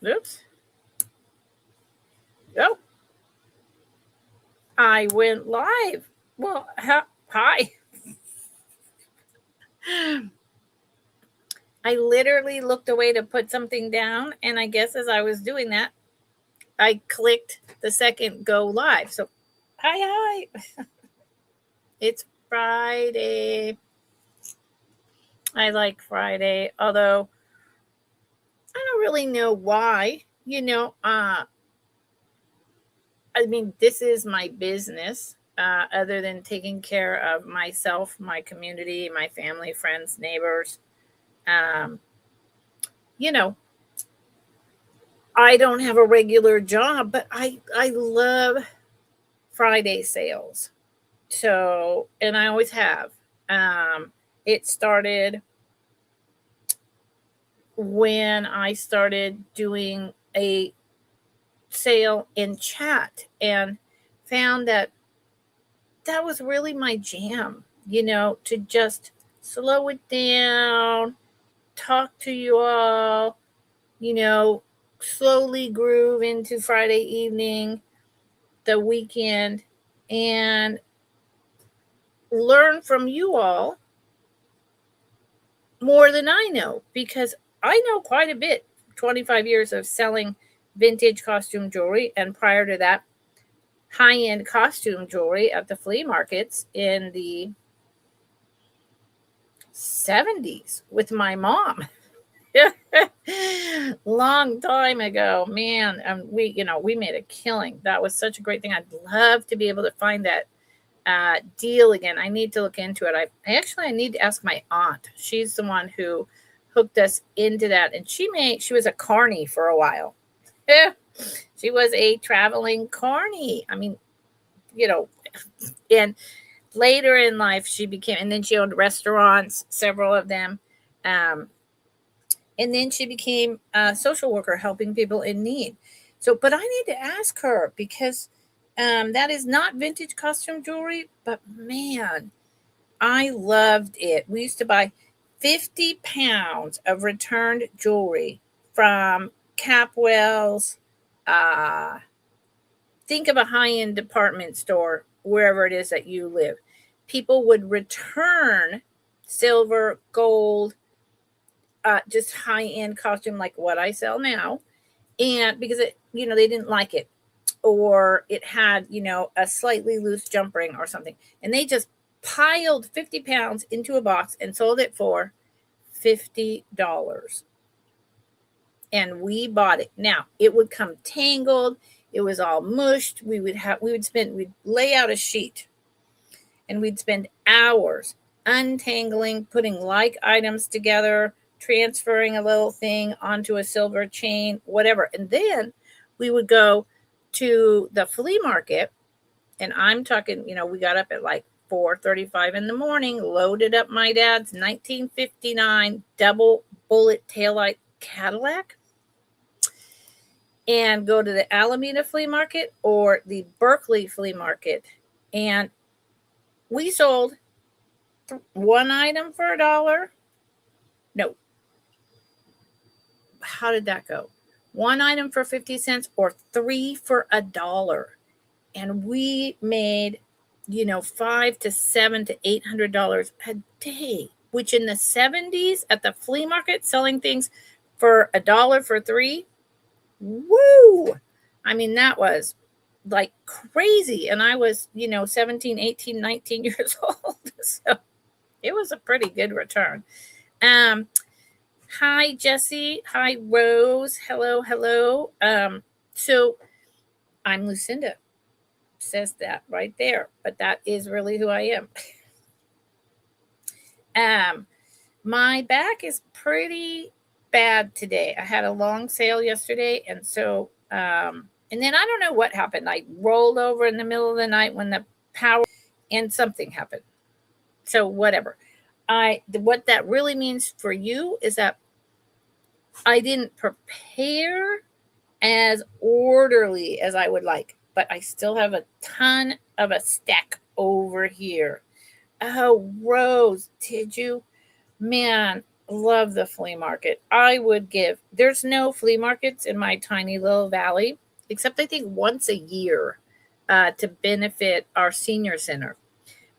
Oops. Oh, I went live. Well, hi. I literally looked away to put something down, and I guess as I was doing that, I clicked the second go live. So, hi. It's Friday. I like Friday, although I don't really know why. I mean, this is my business. Other than taking care of myself, my community, my family, friends, neighbors, um, you know, I don't have a regular job, but I love Friday sales. So, and I always have. It started when I started doing a sale in chat and found that that was really my jam, to just slow it down, talk to you all, you know, slowly groove into Friday evening, the weekend, and learn from you all more than I know, because I know quite a bit. 25 years of selling vintage costume jewelry, and prior to that, high end costume jewelry at the flea markets in the 70s with my mom. Long time ago, man. We made a killing. That was such a great thing. I'd love to be able to find that deal again. I need to look into it. I need to ask my aunt. She's the one who hooked us into that, and she was a carny for a while. Yeah, she was a traveling carny. I mean, and later in life she became, and then she owned restaurants, several of them. And then she became a social worker helping people in need. So, but I need to ask her because that is not vintage costume jewelry, but man, I loved it. We used to buy 50 pounds of returned jewelry from Capwell's. Uh, think of a high end department store wherever it is that you live. People would return silver, gold, just high end costume like what I sell now, and because they didn't like it, or it had a slightly loose jump ring or something, and they just piled 50 pounds into a box and sold it for $50, and we bought it. Now it would come tangled, it was all mushed. We'd lay out a sheet and we'd spend hours untangling, putting like items together, transferring a little thing onto a silver chain, whatever. And then we would go to the flea market, and I'm talking, we got up at like 4:35 in the morning, loaded up my dad's 1959 double bullet taillight Cadillac, and go to the Alameda flea market or the Berkeley flea market. And we sold one item for $1. No. How did that go? One item for 50 cents or three for $1. And we made, $500 to $700 to $800 a day, which in the 70s at the flea market selling things for $1 for three. Woo! I mean, that was like crazy. And I was, 17, 18, 19 years old. So it was a pretty good return. Hi, Jesse. Hi, Rose. Hello. So I'm Lucinda. Says that right there, but that is really who I am. My back is pretty bad today. I had a long sale yesterday, and so and then I don't know what happened. I rolled over in the middle of the night when the power, and something happened. So whatever. What that really means for you is that I didn't prepare as orderly as I would like, but I still have a ton of a stack over here. Oh, Rose, did you? Man, Love the flea market. I would give, there's no flea markets in my tiny little valley, except I think once a year to benefit our senior center.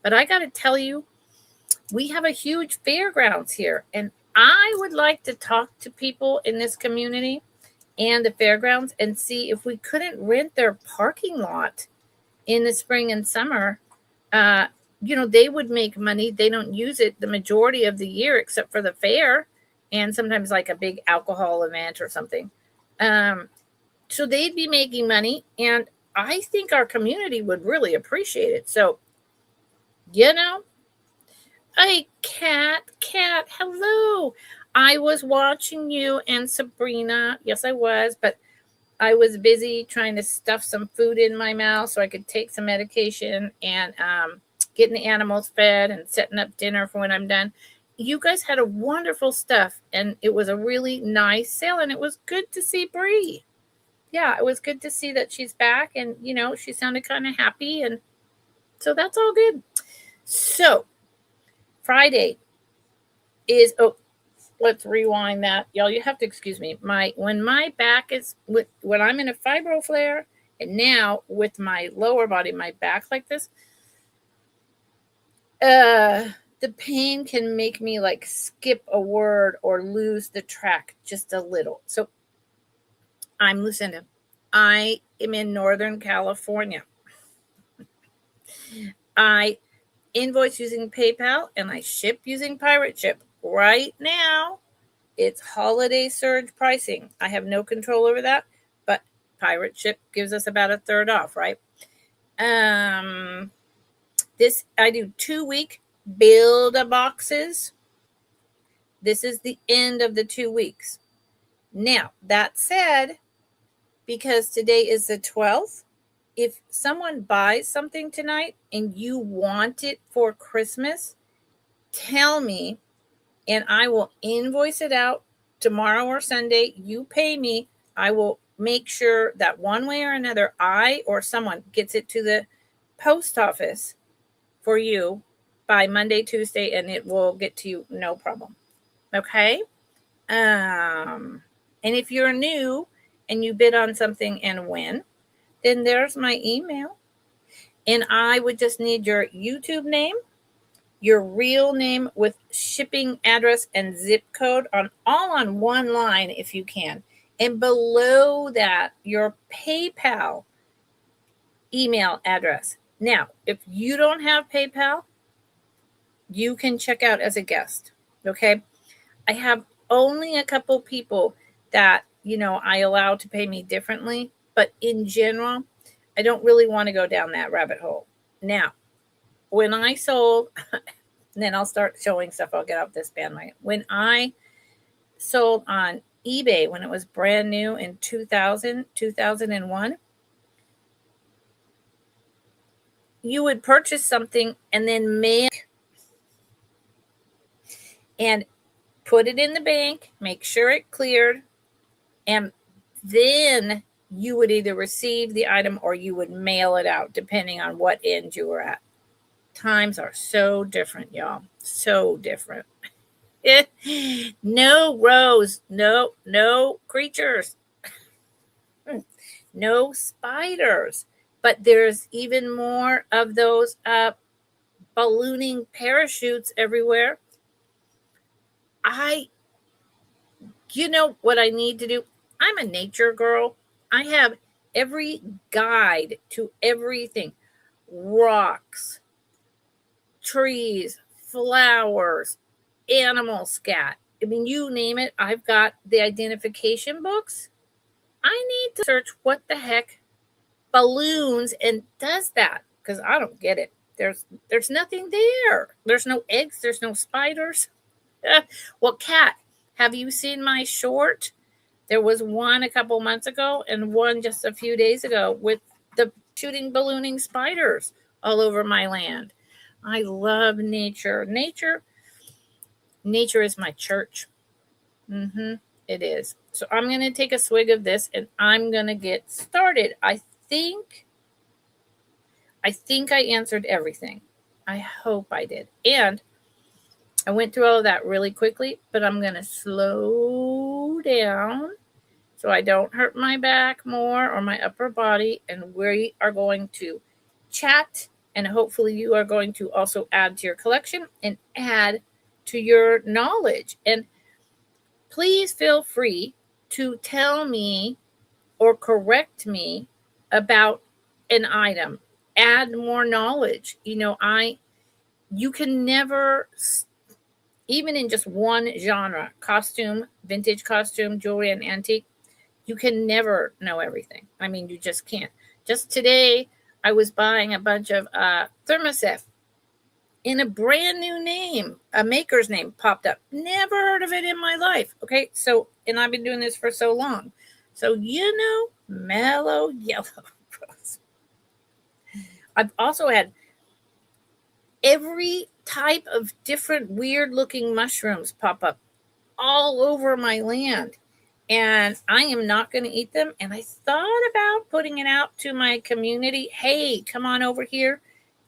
But I got to tell you, we have a huge fairgrounds here, and I would like to talk to people in this community and the fairgrounds and see if we couldn't rent their parking lot in the spring and summer. They would make money. They don't use it the majority of the year except for the fair and sometimes like a big alcohol event or something. So they'd be making money, and I think our community would really appreciate it. So, hey, Cat, hello. I was watching you and Sabrina. Yes, I was, but I was busy trying to stuff some food in my mouth so I could take some medication and getting the animals fed and setting up dinner for when I'm done. You guys had a wonderful stuff, and it was a really nice sale, and it was good to see Bree. Yeah, it was good to see that she's back, and she sounded kind of happy, and so that's all good. So Friday is let's rewind that, y'all. You have to excuse me. When my back is when I'm in a fibro flare, and now with my lower body, my back like this, the pain can make me like skip a word or lose the track just a little. So I'm Lucinda. I am in Northern California. I invoice using PayPal and I ship using Pirate Ship. Right now, it's holiday surge pricing. I have no control over that, but Pirate Ship gives us about a third off, right? This I do 2-week build-a-boxes. This is the end of the 2 weeks. Now, that said, because today is the 12th, if someone buys something tonight and you want it for Christmas, tell me and I will invoice it out tomorrow or Sunday. You pay me. I will make sure that one way or another, I or someone gets it to the post office for you by Monday, Tuesday, and it will get to you no problem. Okay? And if you're new and you bid on something and win, then there's my email. And I would just need your YouTube name, your real name with shipping address and zip code all on one line if you can. And below that, your PayPal email address. Now, if you don't have PayPal, you can check out as a guest. Okay? I have only a couple people that, I allow to pay me differently. But in general, I don't really want to go down that rabbit hole. Now, when I sold, then I'll start showing stuff. I'll get off this bandwagon. When I sold on eBay, when it was brand new in 2001, you would purchase something and then mail and put it in the bank, make sure it cleared, and then you would either receive the item or you would mail it out, depending on what end you were at. Times are so different, y'all. So different. No rows, no creatures, no spiders. But there's even more of those ballooning parachutes everywhere. You know what I need to do? I'm a nature girl. I have every guide to everything. Rocks, trees, flowers, animal scat. I mean, you name it. I've got the identification books. I need to search what the heck balloons and does that, because I don't get it. There's nothing there. There's no eggs. There's no spiders. Well, Kat, have you seen my short? There was one a couple months ago and one just a few days ago with the shooting ballooning spiders all over my land. I love nature. Nature is my church. It is. So I'm going to take a swig of this and I'm going to get started. I think I answered everything. I hope I did. And I went through all of that really quickly, but I'm going to slow down so I don't hurt my back more or my upper body. And we are going to chat, and hopefully you are going to also add to your collection and add to your knowledge. And please feel free to tell me or correct me about an item. Add more knowledge. You can never, even in just one genre, costume, vintage costume, jewelry, and antique, you can never know everything. I mean, you just can't. Just today, I was buying a bunch of thermosets in a brand new name. A maker's name popped up. Never heard of it in my life. Okay, so, and I've been doing this for so long. So, mellow yellow rose. I've also had every type of different weird looking mushrooms pop up all over my land. And I am not going to eat them. And I thought about putting it out to my community. Hey, come on over here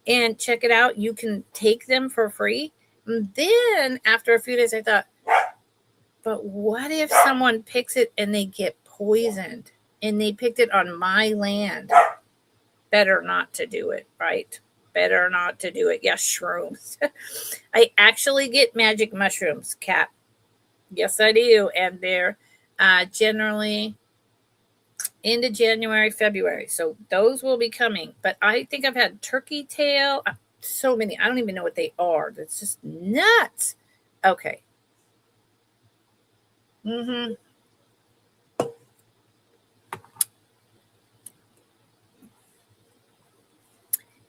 and check it out. You can take them for free. And then after a few days, I thought, but what if someone picks it and they get poisoned and they picked it on my land? Better not to do it, right? Better not to do it. Yes, shrooms. I actually get magic mushrooms, Kat. Yes, I do. And they're generally into January, February. So those will be coming. But I think I've had turkey tail. So many. I don't even know what they are. That's just nuts. Okay.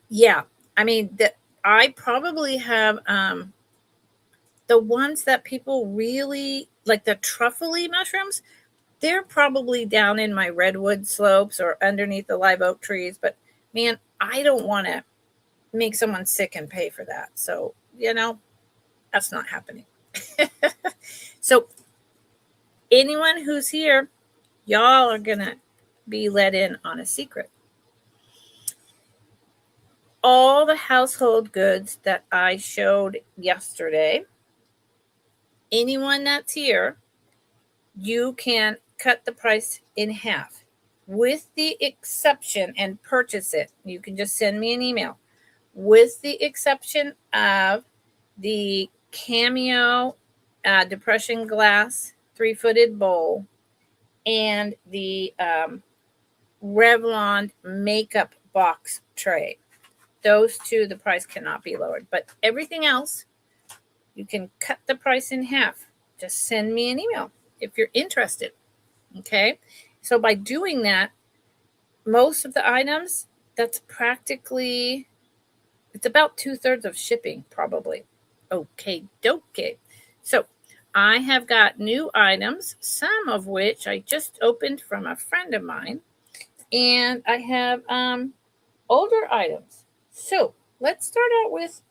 Yeah. I mean, I probably have the ones that people really like, the truffly mushrooms. They're probably down in my redwood slopes or underneath the live oak trees. But man, I don't want to make someone sick and pay for that. So, that's not happening. So anyone who's here, y'all are going to be let in on a secret. All the household goods that I showed yesterday, anyone that's here, you can cut the price in half, with the exception, and purchase it. You can just send me an email, with the exception of the Cameo depression glass 3-footed bowl and the Revlon makeup box tray. Those two, the price cannot be lowered. But everything else, you can cut the price in half. Just send me an email if you're interested. Okay? So by doing that, most of the items, that's practically, it's about 2/3 of shipping, probably. Okay, dokie. So I have got new items, some of which I just opened from a friend of mine. And I have older items. So let's start out with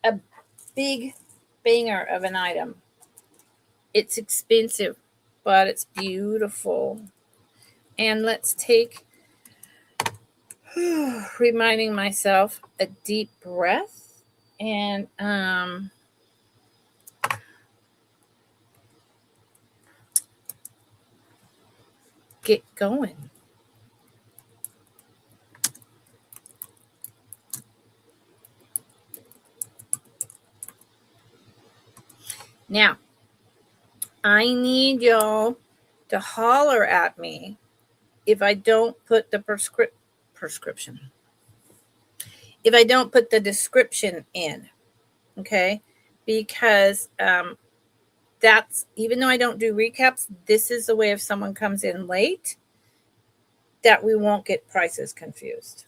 a big banger of an item. It's expensive, but it's beautiful. And let's take, reminding myself, a deep breath and get going. Now, I need y'all to holler at me if I don't put the prescription. If I don't put the description in, okay? Because that's, even though I don't do recaps, this is the way if someone comes in late, that we won't get prices confused.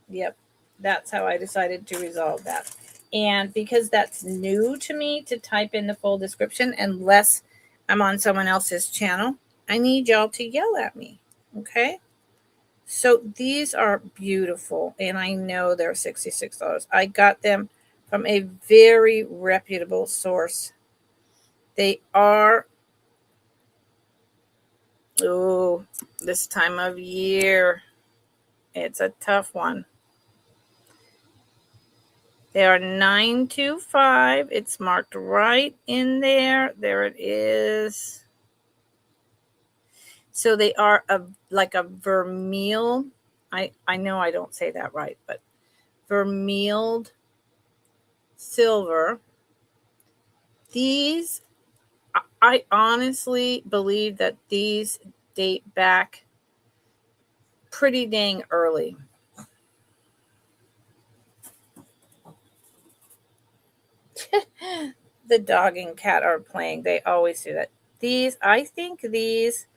Yep, that's how I decided to resolve that. And because that's new to me to type in the full description, unless I'm on someone else's channel, I need y'all to yell at me, okay? So these are beautiful, and I know they're $66. I got them from a very reputable source. They are, this time of year, it's a tough one. They are 925. It's marked right in there. There it is. So they are like a vermeil. I know I don't say that right, but vermeiled silver. These, I honestly believe that these date back pretty dang early. The dog and cat are playing. They always do that. These, I think these,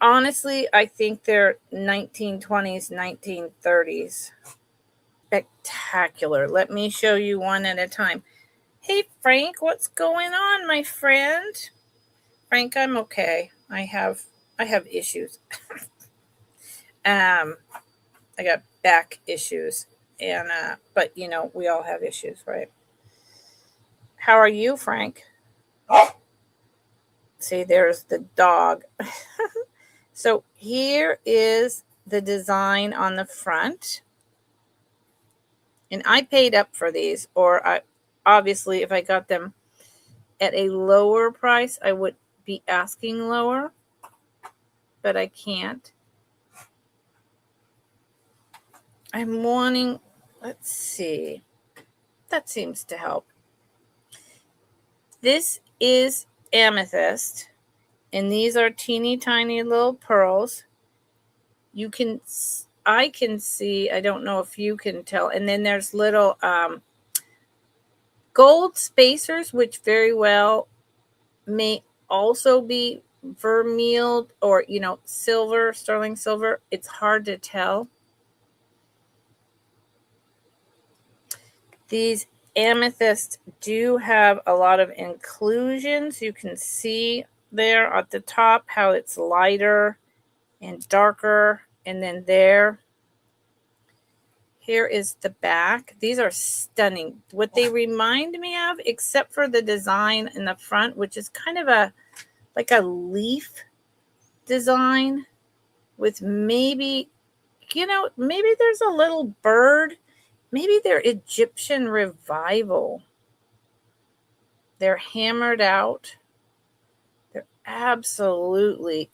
honestly, I think they're 1920s, 1930s. Spectacular. Let me show you one at a time. Hey, Frank, what's going on, my friend? Frank, I'm okay. I have issues. I got back issues, and but you know, we all have issues, right? How are you, Frank? See, there's the dog. So here is the design on the front. And I paid up for these, or I obviously if I got them at a lower price, I would be asking lower, but I can't. I'm wanting, let's see. That seems to help. This is amethyst, and these are teeny tiny little pearls. You can, I can see, I don't know if you can tell. And then there's little gold spacers, which very well may also be vermeiled or, you know, silver, sterling silver. It's hard to tell. These amethysts do have a lot of inclusions. You can see there at the top how it's lighter and darker. And then there, here is the back. These are stunning. What they remind me of, except for the design in the front, which is kind of a like a leaf design with maybe, you know, maybe there's a little bird. Maybe they're Egyptian revival. They're hammered out. They're absolutely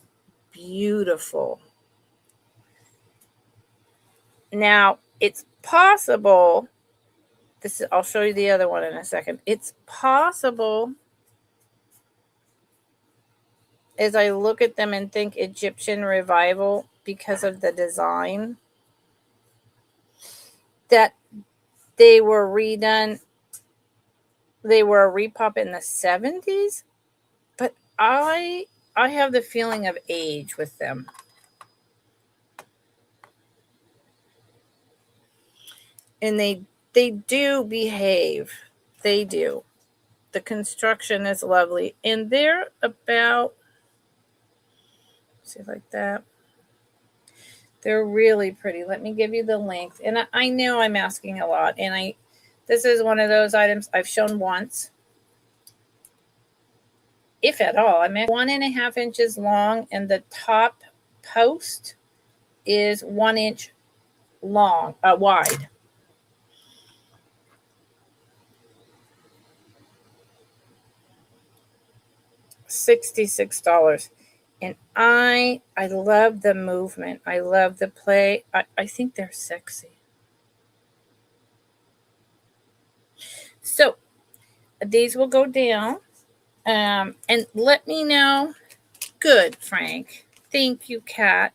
beautiful. Now, it's possible, this is, I'll show you the other one in a second. It's possible, as I look at them and think Egyptian revival because of the design, that they were redone. They were a repop in the 70s, but I have the feeling of age with them. And they do behave. They do. The construction is lovely, and they're about, see, like that. They're really pretty. Let me give you the length. And I know I'm asking a lot, and this is one of those items I've shown once, if at all. I mean, 1.5 inches long, and the top post is 1 inch long, wide. $66. And I love the movement. I love the play. I think they're sexy. So these will go down. And let me know. Good, Frank. Thank you, Kat.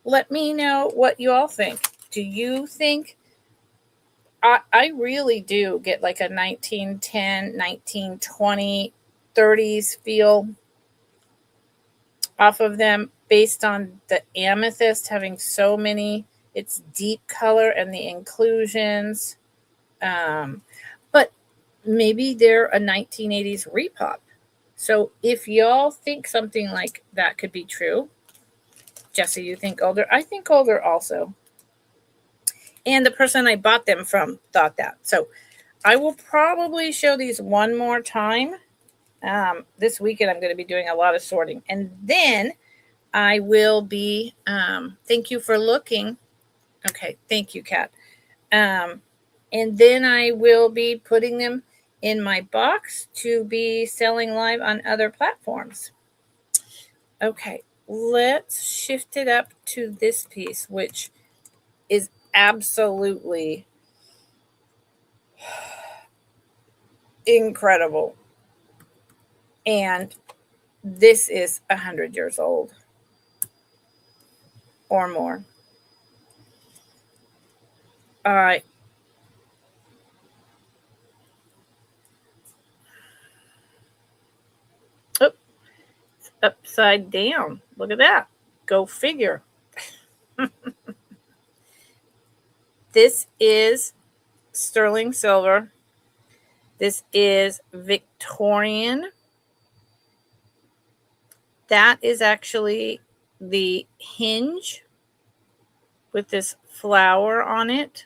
Let me know what you all think. Do you think, I really do get like a 1910, 1920, 30s feel off of them based on the amethyst having so many, its deep color and the inclusions. But maybe they're a 1980s repop. So if y'all think something like that could be true, Jesse, you think older? I think older also. And the person I bought them from thought that. So I will probably show these one more time. This weekend I'm going to be doing a lot of sorting. And then I will be, thank you for looking. Okay, thank you, Kat. And then I will be putting them in my box to be selling live on other platforms. Okay, let's shift it up to this piece, which is absolutely incredible. And this is 100 years old or more. All right. Oh, upside down. Look at that. Go figure. This is sterling silver. This is Victorian. That is actually the hinge with this flower on it.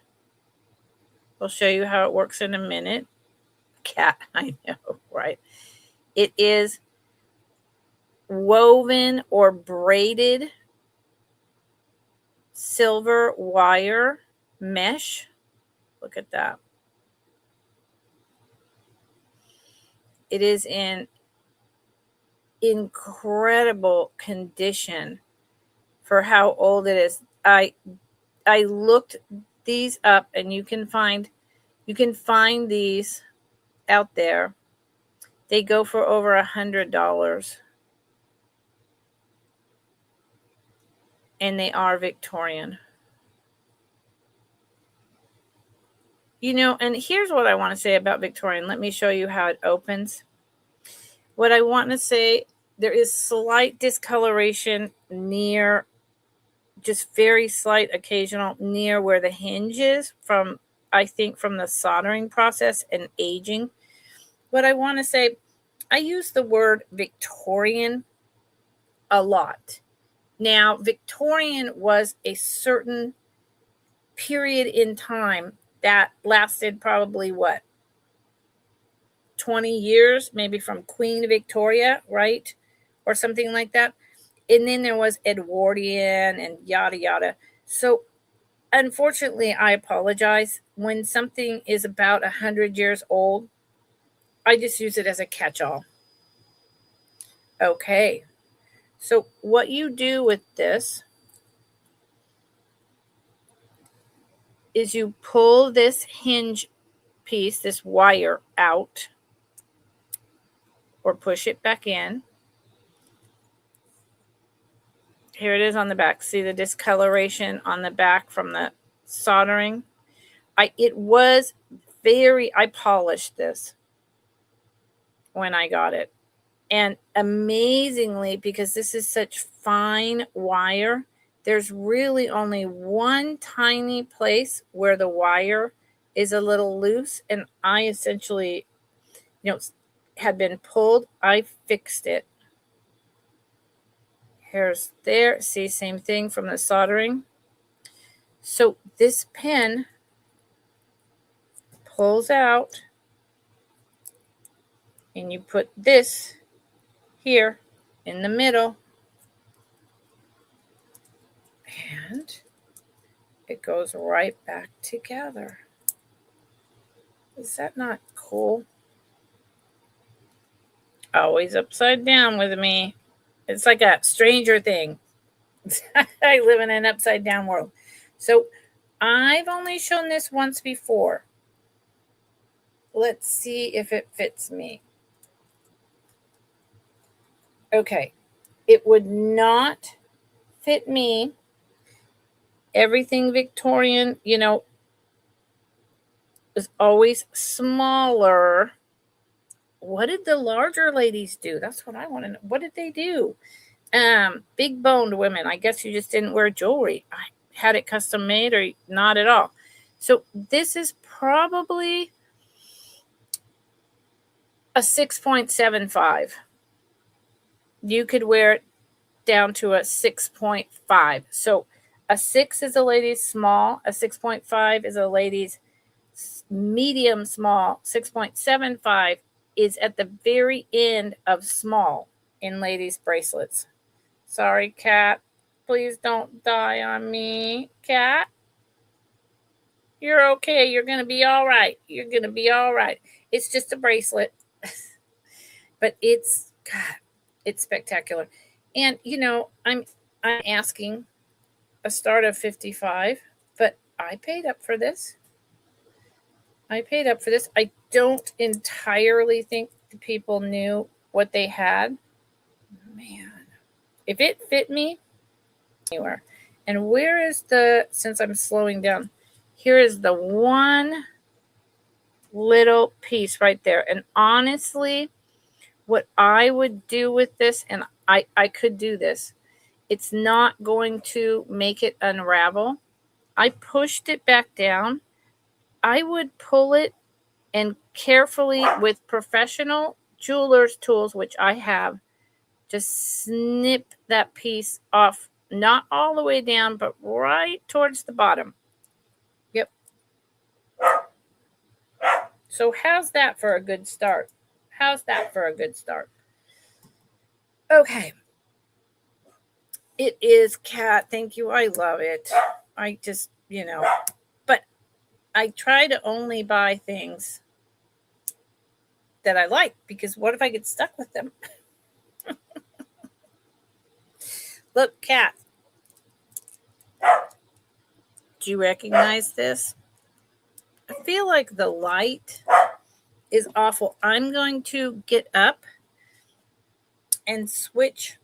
I'll show you how it works in a minute. Cat, I know, right? It is woven or braided silver wire mesh. Look at that. It is in incredible condition for how old it is. I looked these up, and you can find these out there. They go for over $100, and they are Victorian. You know, and here's what I want to say about Victorian. Let me show you how it opens. What I want to say, there is slight discoloration near, just very slight, occasional, near where the hinge is from, I think, from the soldering process and aging. What I want to say, I use the word Victorian a lot. Now, Victorian was a certain period in time that lasted probably 20 years, maybe from Queen Victoria, right? Or something like that. And then there was Edwardian and yada yada. So unfortunately, I apologize. When something is about 100 years old, I just use it as a catch-all. Okay. So what you do with this is you pull this hinge piece, this wire, out, or push it back in. Here it is on the back. See the discoloration on the back from the soldering? I polished this when I got it. And amazingly, because this is such fine wire, there's really only one tiny place where the wire is a little loose. And I essentially, had been pulled. I fixed it. Here's there. See, same thing from the soldering. So this pin pulls out, and you put this here in the middle, and it goes right back together. Is that not cool? Always upside down with me. It's like a Stranger Thing. I live in an upside down world. So I've only shown this once before. Let's see if it fits me. Okay. It would not fit me. Everything Victorian, is always smaller. What did the larger ladies do? That's what I want to know. What did they do? Big boned women. I guess you just didn't wear jewelry. I had it custom made, or not at all. So this is probably a 6.75. You could wear it down to a 6.5. So a 6 is a lady's small. A 6.5 is a lady's medium small. 6.75 is at the very end of small in ladies' bracelets. Sorry, Cat. Please don't die on me, Cat. You're okay. You're going to be all right. You're going to be all right. It's just a bracelet, but it's, God, it's spectacular. And, I'm asking a start of 55, but I paid up for this. I don't entirely think the people knew what they had. Man, if it fit me anywhere. And where is since I'm slowing down, here is the one little piece right there. And honestly, what I would do with this, and I could do this, it's not going to make it unravel. I pushed it back down. I would pull it and carefully, with professional jeweler's tools, which I have, just snip that piece off, not all the way down, but right towards the bottom. Yep. So how's that for a good start? Okay. It is, Cat. Thank you. I love it. I just, but I try to only buy things that I like, because what if I get stuck with them? Look, Cat. Do you recognize this? I feel like the light is awful. I'm going to get up and switch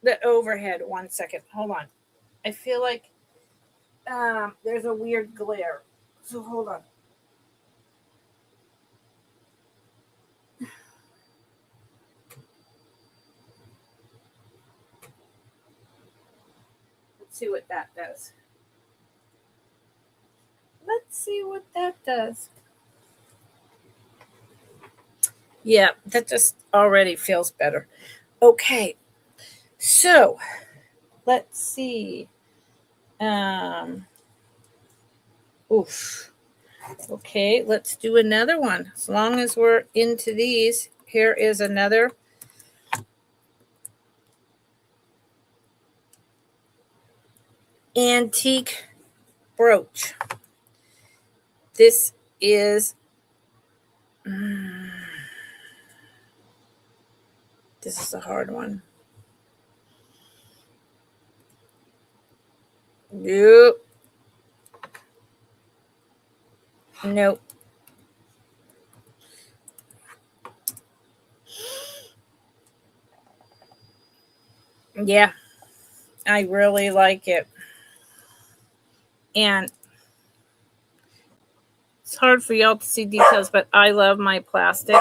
the overhead 1 second. Hold on. I feel like there's a weird glare. So hold on. Let's see what that does. Yeah, that just already feels better. Okay. So let's see. Oof. Okay, let's do another one. As long as we're into these, here is another antique brooch. This is this is a hard one. Nope. Nope. Yeah, I really like it. And it's hard for y'all to see details, but I love my plastic.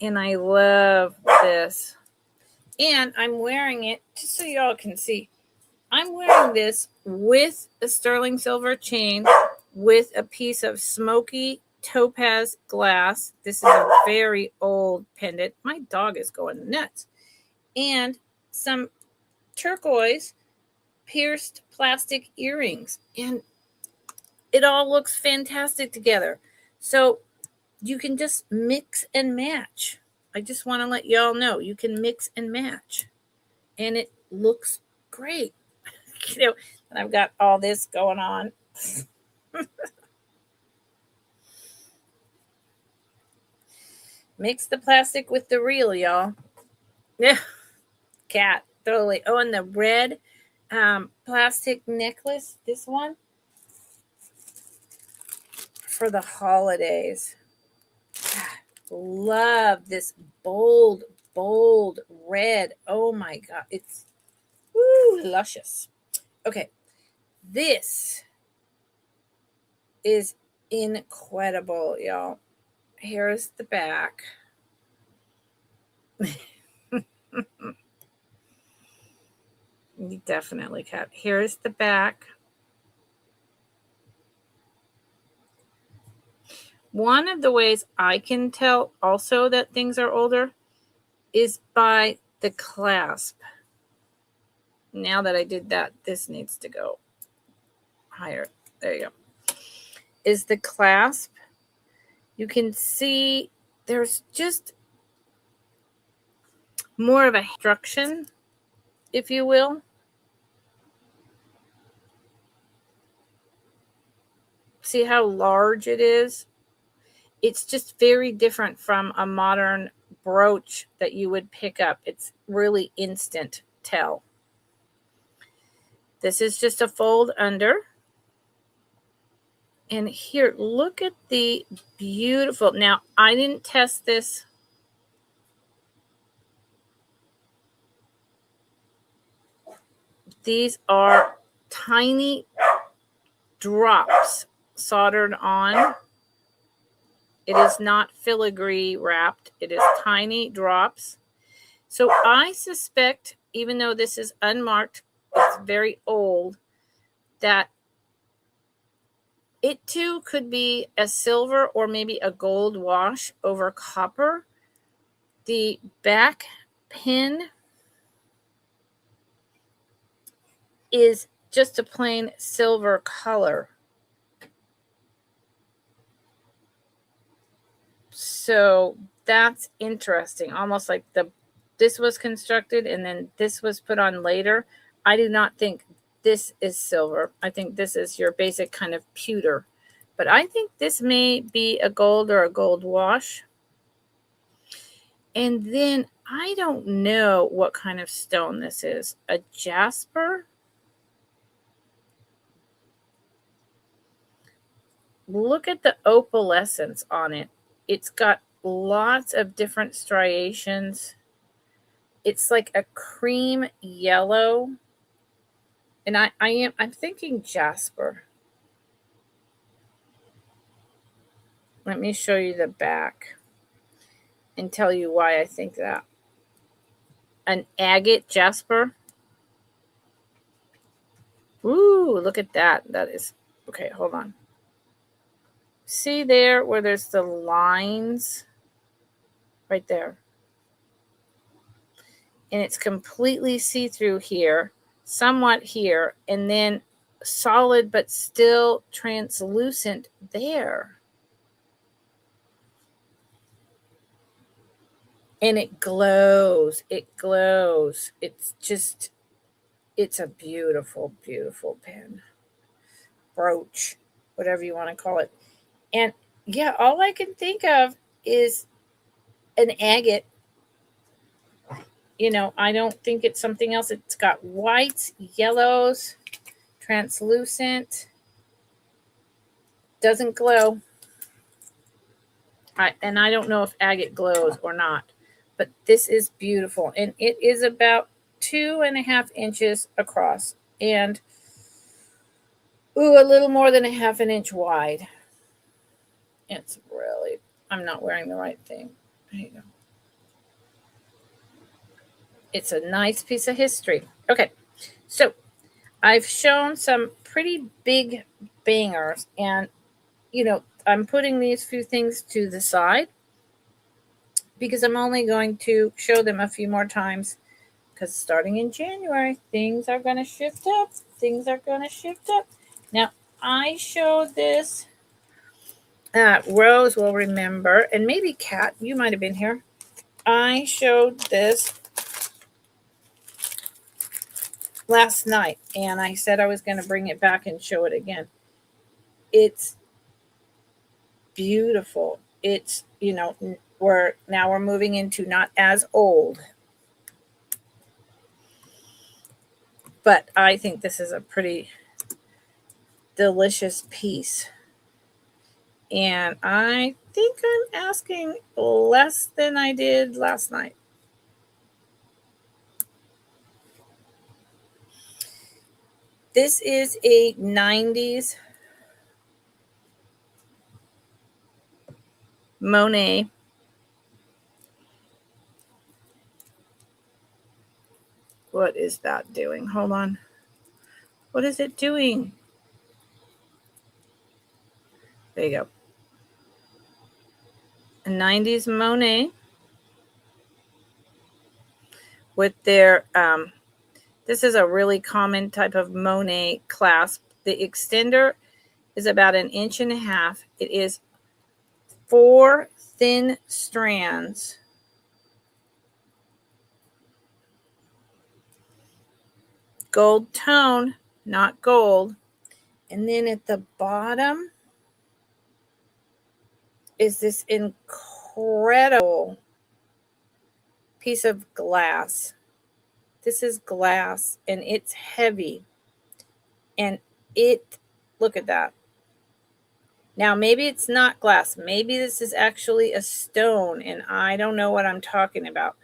And I love this. And I'm wearing it, just so y'all can see, I'm wearing this with a sterling silver chain with a piece of smoky topaz glass. This is a very old pendant. My dog is going nuts. And some turquoise pierced plastic earrings. And it all looks fantastic together. So you can just mix and match. I just want to let y'all know you can mix and match. And it looks great. And I've got all this going on. Mix the plastic with the real, y'all. Yeah. Cat, totally. Oh, and the red plastic necklace, this one, for the holidays. Love this bold red. Oh my God. It's luscious. Okay. This is incredible, y'all. Here's the back. You definitely can. Here's the back. One of the ways I can tell also that things are older is by the clasp. Now that I did that, this needs to go higher. There you go. Is the clasp. You can see there's just more of a construction, if you will. See how large it is? It's just very different from a modern brooch that you would pick up. It's really instant tell. This is just a fold under. And here, look at the beautiful. Now, I didn't test this. These are tiny drops soldered on. It is not filigree wrapped. It is tiny drops. So I suspect, even though this is unmarked, it's very old, that it too could be a silver or maybe a gold wash over copper. The back pin is just a plain silver color. So that's interesting. Almost like this was constructed and then this was put on later. I do not think this is silver. I think this is your basic kind of pewter. But I think this may be a gold or a gold wash. And then I don't know what kind of stone this is. A jasper? Look at the opalescence on it. It's got lots of different striations. It's like a cream yellow. And I'm thinking jasper. Let me show you the back and tell you why I think that. An agate jasper. Ooh, look at that. That is, okay, hold on. See there where there's the lines? Right there. And it's completely see-through here, somewhat here, and then solid but still translucent there. And it glows. It glows. It's just, it's a beautiful, beautiful pin. Brooch, whatever you want to call it. And yeah, all I can think of is an agate. You know, I don't think it's something else. It's got whites, yellows, translucent. Doesn't glow. And I don't know if agate glows or not. But this is beautiful. And it is about 2.5 inches across. And, ooh, a little more than a half an inch wide. It's really, I'm not wearing the right thing. There you go. It's a nice piece of history. Okay, so I've shown some pretty big bangers. And, you know, I'm putting these few things to the side because I'm only going to show them a few more times because starting in January, things are going to shift up. Things are going to shift up. Now, I showed this. Rose will remember, and maybe Kat, you might have been here. I showed this last night, and I said I was going to bring it back and show it again. It's beautiful. It's, you know, we're moving into not as old. But I think this is a pretty delicious piece. And I think I'm asking less than I did last night. This is a 90s Monet. What is that doing? Hold on. What is it doing? There you go. A 90s Monet with their, this is a really common type of Monet clasp. The extender is about 1.5 inches. It is 4 thin strands. Gold tone, not gold. And then at the bottom, is this incredible piece of glass. This is glass and it's heavy. And look at that. Now, maybe it's not glass. Maybe this is actually a stone and I don't know what I'm talking about.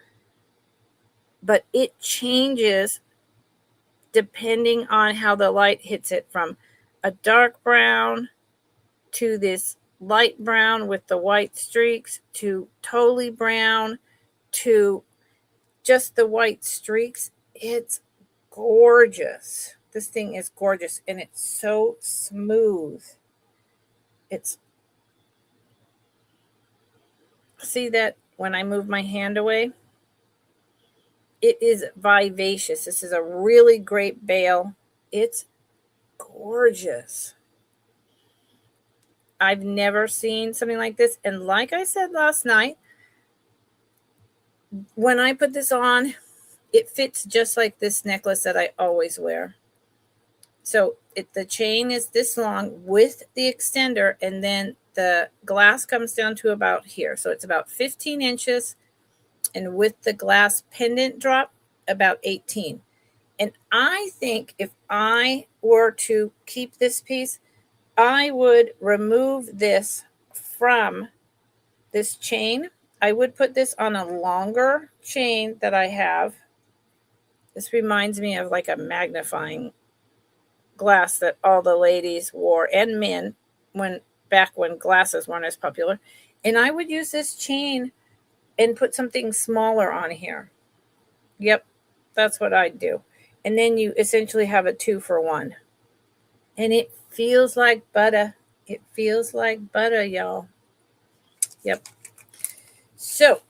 But it changes depending on how the light hits it, from a dark brown to this light brown with the white streaks to totally brown to just the white streaks. It's gorgeous. This thing is gorgeous and it's so smooth. See that when I move my hand away? It is vivacious. This is a really great bale. It's gorgeous. I've never seen something like this. And like I said last night, when I put this on, it fits just like this necklace that I always wear. So the chain is this long with the extender, and then the glass comes down to about here. So it's about 15 inches, and with the glass pendant drop, about 18. And I think if I were to keep this piece, I would remove this from this chain. I would put this on a longer chain that I have. This reminds me of like a magnifying glass that all the ladies wore, and men, back when glasses weren't as popular. And I would use this chain and put something smaller on here. Yep, that's what I'd do. And then you essentially have a 2-for-1. And it feels like butter. It feels like butter, y'all. Yep. So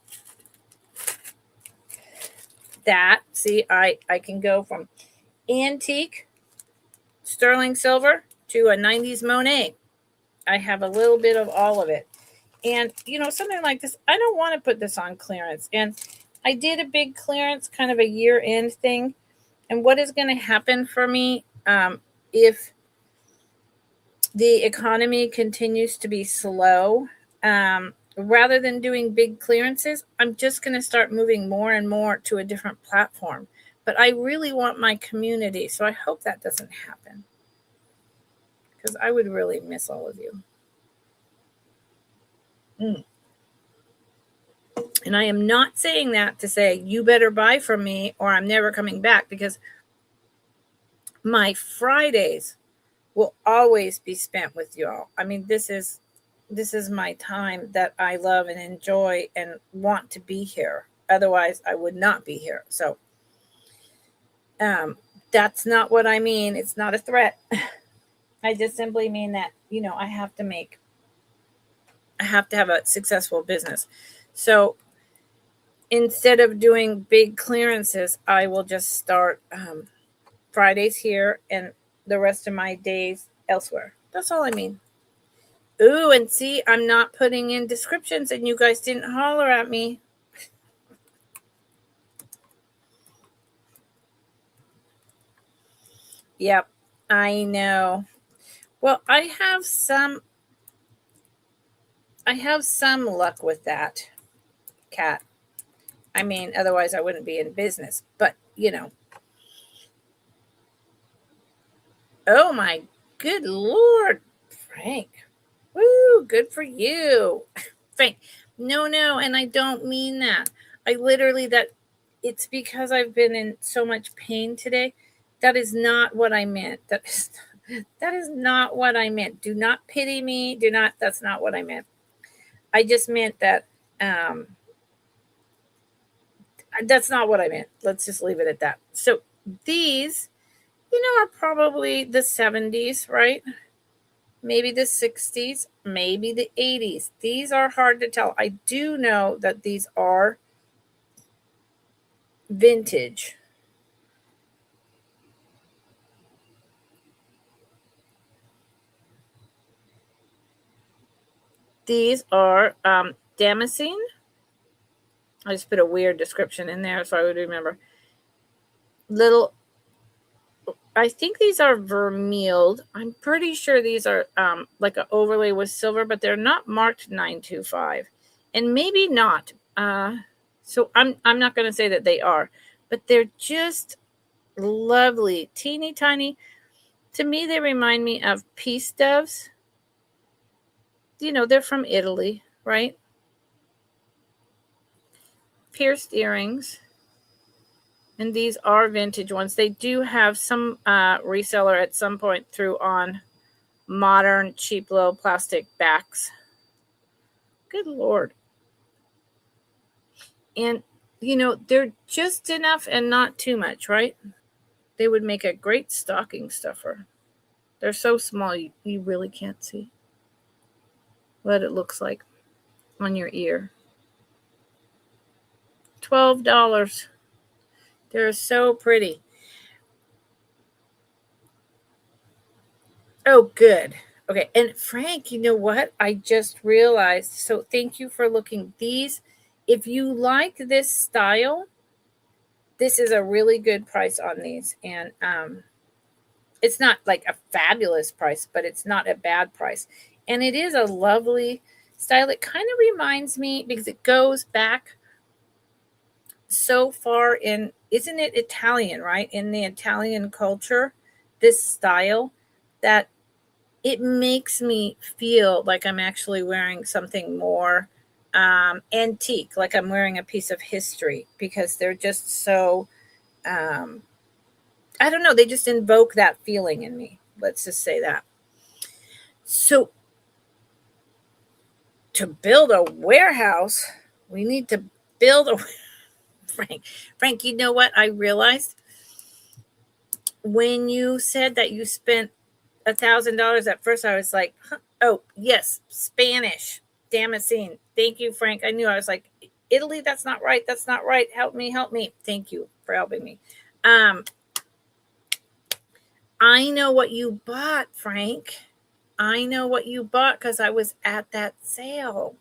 that, see, I can go from antique sterling silver to a 90s Monet. I have a little bit of all of it. And, something like this, I don't want to put this on clearance. And I did a big clearance, kind of a year-end thing. And what is going to happen for me if the economy continues to be slow, rather than doing big clearances, I'm just going to start moving more and more to a different platform. But I really want my community, so I hope that doesn't happen, because I would really miss all of you. And I am not saying that to say you better buy from me or I'm never coming back, because my Fridays will always be spent with y'all. I mean, this is my time that I love and enjoy and want to be here. Otherwise, I would not be here. So that's not what I mean. It's not a threat. I just simply mean that, I have to have a successful business. So instead of doing big clearances, I will just start Fridays here and the rest of my days elsewhere. That's all I mean. Ooh, and see, I'm not putting in descriptions and you guys didn't holler at me. Yep, I know. Well, I have some luck with that, Kat. I mean, otherwise I wouldn't be in business. But, oh my good Lord, Frank. Woo, good for you. Frank, no, and I don't mean that. I literally, it's because I've been in so much pain today. That is not what I meant. That is not what I meant. Do not pity me. That's not what I meant. I just meant that, that's not what I meant. Let's just leave it at that. So these, are probably the 70s, right? Maybe the 60s, maybe the 80s. These are hard to tell. I do know that these are vintage. These are Damascene. I just put a weird description in there so I would remember. Little I think these are vermeiled. I'm pretty sure these are like an overlay with silver, but they're not marked 925, and maybe not. So I'm not going to say that they are, but they're just lovely, teeny tiny. To me, they remind me of peace doves. They're from Italy, right? Pierced earrings. And these are vintage ones. They do have some reseller at some point through on modern, cheap, little plastic backs. Good Lord. And, they're just enough and not too much, right? They would make a great stocking stuffer. They're so small, you really can't see what it looks like on your ear. $12. They're so pretty. Oh, good. Okay. And Frank, you know what? I just realized. So thank you for looking. These, if you like this style, this is a really good price on these. And it's not like a fabulous price, but it's not a bad price. And it is a lovely style. It kind of reminds me, because it goes back so far in, isn't it Italian, right? In the Italian culture, this style, that it makes me feel like I'm actually wearing something more antique, like I'm wearing a piece of history, because they're just so, I don't know, they just invoke that feeling in me. Let's just say that. So, to build a warehouse, we need to build a Frank, you know what I realized? When you said that you spent $1,000 at first, I was like, huh, oh yes, Spanish, Damascene. Thank you, Frank. I knew. I was like, Italy, that's not right. That's not right. Help me, help me. Thank you for helping me. I know what you bought, Frank. I know what you bought because I was at that sale.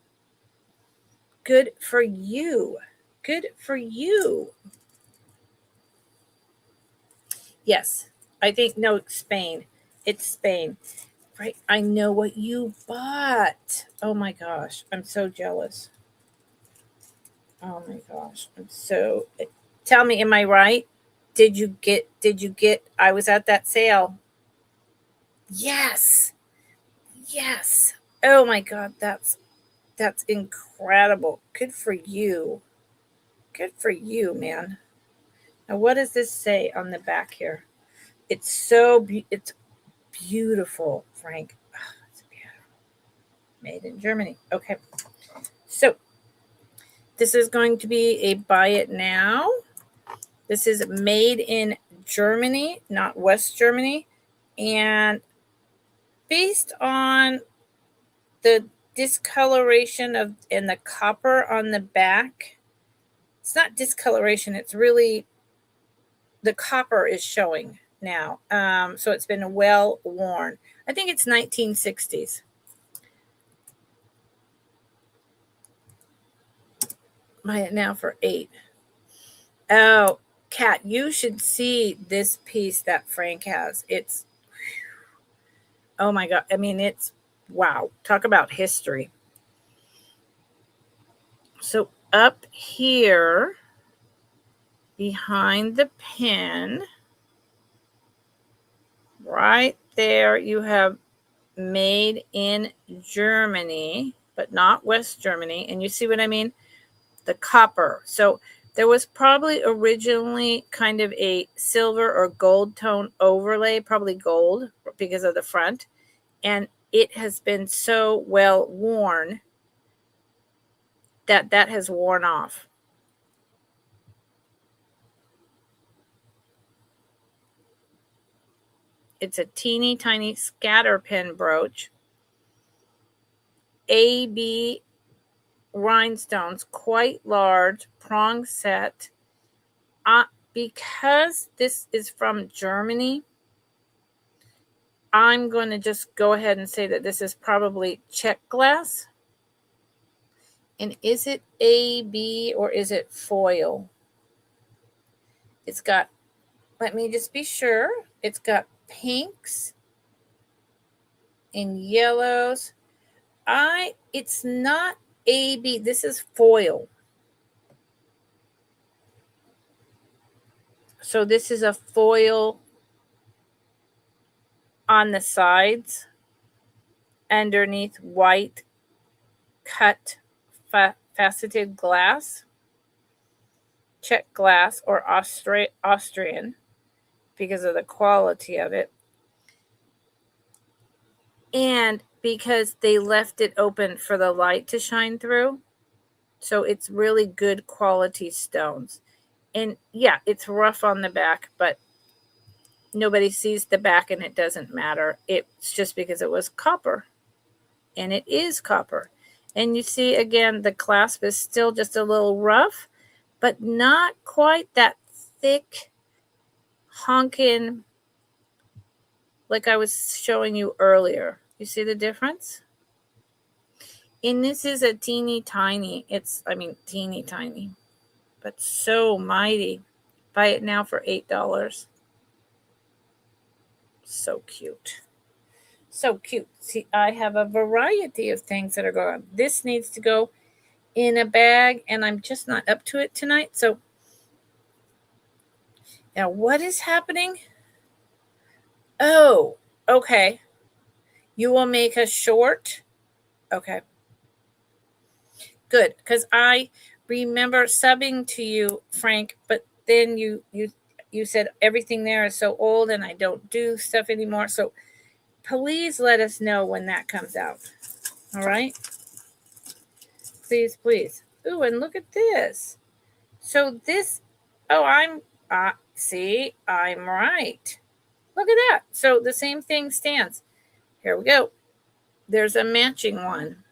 Good for you. Good for you. Yes, I think, no, Spain. It's Spain. Right. I know what you bought. Oh my gosh. I'm so jealous. Oh my gosh. Tell me, am I right? Did you get I was at that sale. Yes. Yes. Oh my god, that's incredible. Good for you. Good for you, man. Now what does this say on the back here? It's beautiful, Frank. Oh, it's beautiful. Made in Germany. Okay. So this is going to be a buy it now. This is made in Germany, not West Germany. And based on the discoloration of and the copper on the back, it's not discoloration, it's really the copper is showing now. So it's been well worn. I think it's 1960s. Buy it now for $8. Oh, Kat, you should see this piece that Frank has. It's, oh my God. I mean, it's, wow. Talk about history. So up here, behind the pin, right there, you have made in Germany, but not West Germany. And you see what I mean? The copper. So there was probably originally kind of a silver or gold tone overlay, probably gold because of the front. And it has been so well worn that has worn off. It's a teeny tiny scatter pin brooch. AB rhinestones, quite large, prong set. Because this is from Germany, I'm going to just go ahead and say that this is probably Czech glass. And is it AB or is it foil? It's got Let me just be sure. It's got pinks and yellows. It's not AB. This is foil. So this is a foil on the sides, underneath white cut faceted glass, check glass or Austrian because of the quality of it. And because they left it open for the light to shine through. So it's really good quality stones. And yeah, it's rough on the back, but nobody sees the back and it doesn't matter. It's just because it was copper. And it is copper. And you see, again, the clasp is still just a little rough, but not quite that thick, honking, like I was showing you earlier. You see the difference? And this is a teeny tiny. Teeny tiny, but so mighty. Buy it now for $8. So cute. So cute. See, I have a variety of things that are going on. This needs to go in a bag, and I'm just not up to it tonight. So now what is happening? Oh, okay. You will make a short. Okay. Good, because I remember subbing to you, Frank, but then you said everything there is so old and I don't do stuff anymore. So please let us know when that comes out. All right? Please, please. Ooh, and look at this. So this, I'm right. Look at that. So the same thing stands. Here we go. There's a matching one.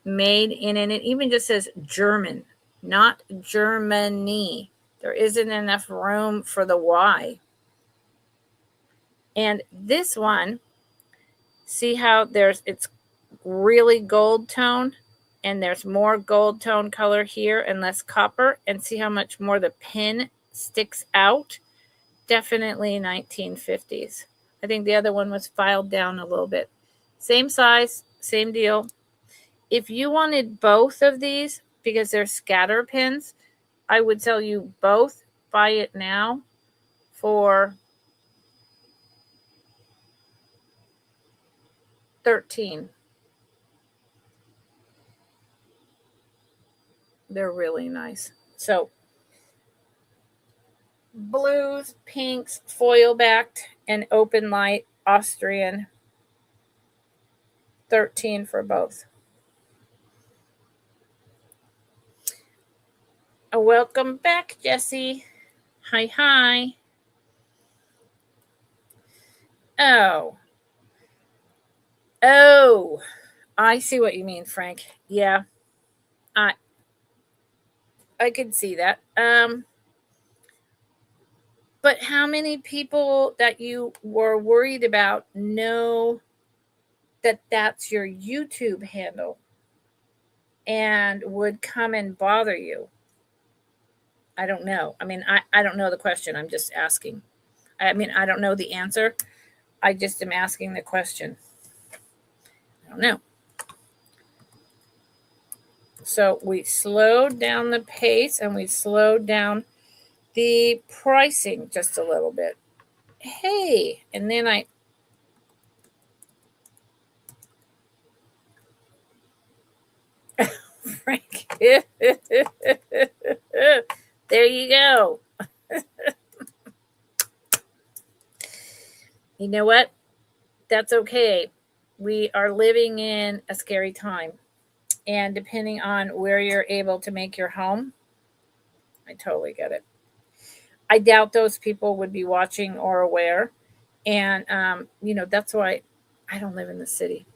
Made in, and it even just says German, not Germany. There isn't enough room for the Y. And this one, see how it's really gold tone, and there's more gold tone color here and less copper, and see how much more the pin sticks out. Definitely 1950s. I think the other one was filed down a little bit. Same size, same deal. If you wanted both of these, because they're scatter pins, I would tell you both. Buy it now for $13. They're really nice. So blues, pinks, foil backed, and open light Austrian. $13 for both. Welcome back, Jessie. Hi. Oh, I see what you mean, Frank. Yeah, I could see that. But how many people that you were worried about know that that's your YouTube handle and would come and bother you? I don't know. I don't know the question. I'm just asking. I don't know the answer. I just am asking the question. I don't know. So we slowed down the pace and we slowed down the pricing just a little bit. Hey, and then Frank. There you go. You know what? That's okay. We are living in a scary time. And depending on where you're able to make your home, I totally get it. I doubt those people would be watching or aware. And, that's why I don't live in the city.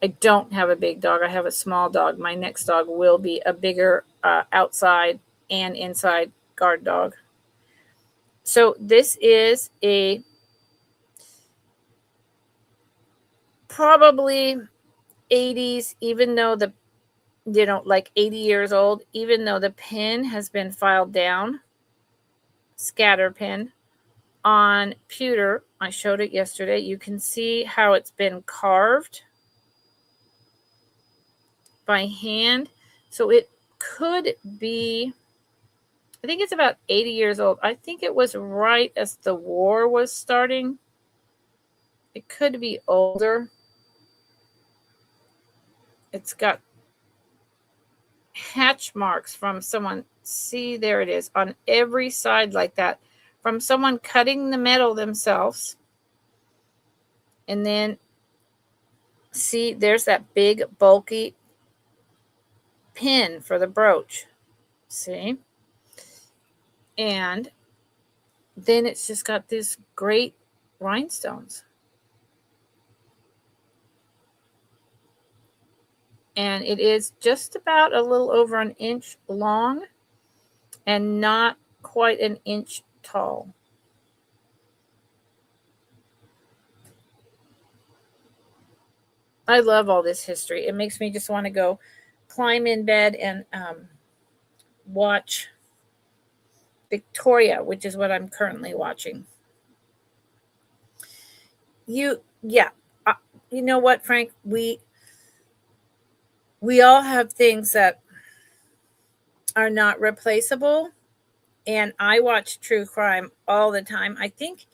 I don't have a big dog. I have a small dog. My next dog will be a bigger outside and inside guard dog. So this is a probably 80s, even though the like 80 years old, even though the pin has been filed down, scatter pin on pewter. I showed it yesterday. You can see how it's been carved by hand. So it could be, I think it's about 80 years old. I think it was right as the war was starting. It could be older. It's got hatch marks from someone. See, there it is on every side like that, from someone cutting the metal themselves. And then see, there's that big bulky pin for the brooch. See? And then it's just got these great rhinestones. And it is just about a little over an inch long and not quite an inch tall. I love all this history. It makes me just want to go climb in bed and watch Victoria, which is what I'm currently watching. You know what, Frank? We all have things that are not replaceable, and I watch true crime all the time. I think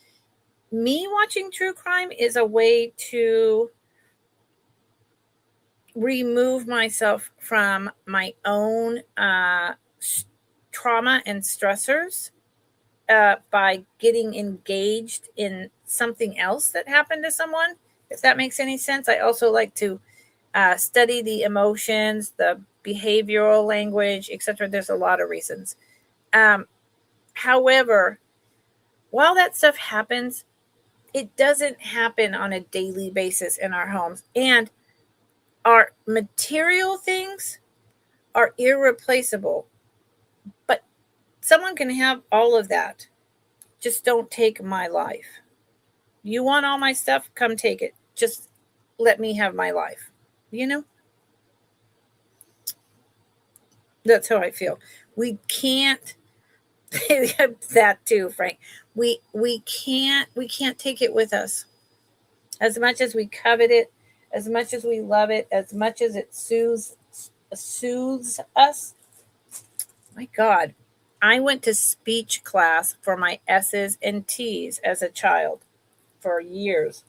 me watching true crime is a way to remove myself from my own trauma and stressors by getting engaged in something else that happened to someone, if that makes any sense. I also like to study the emotions, the behavioral language, etc. There's a lot of reasons. However, while that stuff happens, it doesn't happen on a daily basis in our homes. And our material things are irreplaceable. But someone can have all of that. Just don't take my life. You want all my stuff? Come take it. Just let me have my life. You know? That's how I feel. We can't that too, Frank. We can't take it with us. As much as we covet it, as much as we love it, as much as it soothes us. My God, I went to speech class for my S's and T's as a child for years.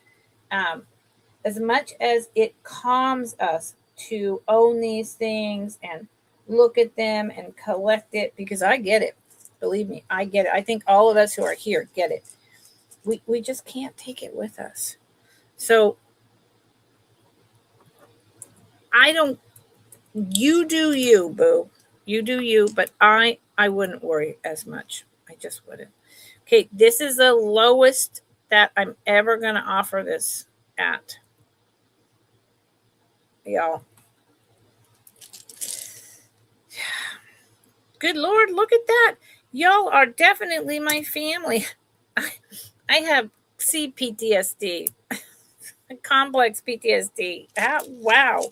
As much as it calms us to own these things and look at them and collect it, because I get it. Believe me, I get it. I think all of us who are here get it. We just can't take it with us. So you do you, boo. You do you, but I wouldn't worry as much. I just wouldn't. Okay, this is the lowest that I'm ever going to offer this at. Y'all. Good Lord, look at that. Y'all are definitely my family. I have CPTSD, complex PTSD. Wow.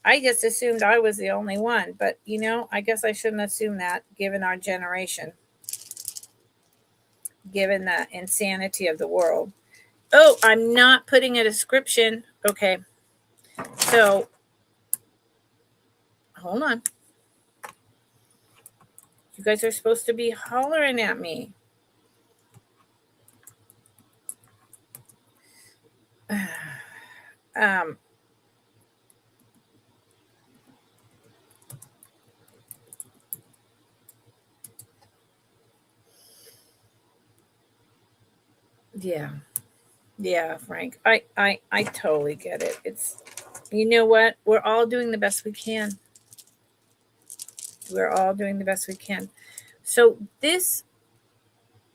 I just assumed I was the only one, but I guess I shouldn't assume that given our generation, given the insanity of the world. Oh, I'm not putting a description. Okay. So, hold on. You guys are supposed to be hollering at me. Yeah, Frank. I totally get it. It's, you know what? We're all doing the best we can. We're all doing the best we can. So this,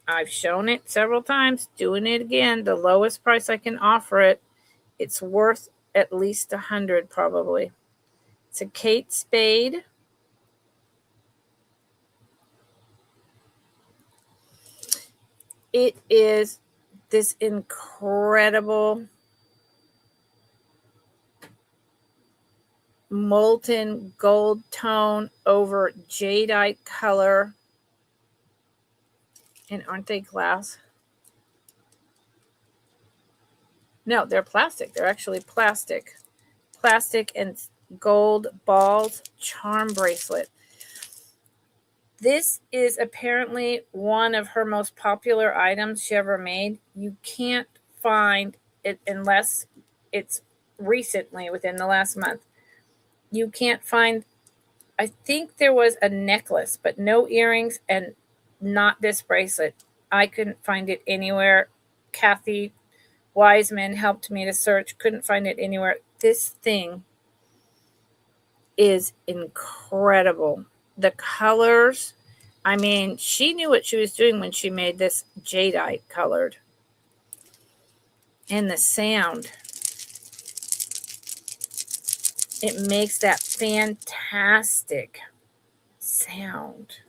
I've shown it several times, doing it again, the lowest price I can offer it. It's worth at least 100 probably. It's a Kate Spade. It is this incredible molten gold tone over jadeite color. And aren't they glass? No, they're plastic. They're actually plastic. Plastic and gold balls charm bracelet. This is apparently one of her most popular items she ever made. You can't find it unless it's recently, within the last month. You can't find, I think there was a necklace, but no earrings and not this bracelet. I couldn't find it anywhere. Kathy Wiseman helped me to search, couldn't find it anywhere. This thing is incredible. The colors, I mean, she knew what she was doing when she made this jadeite colored. And the sound, it makes that fantastic sound.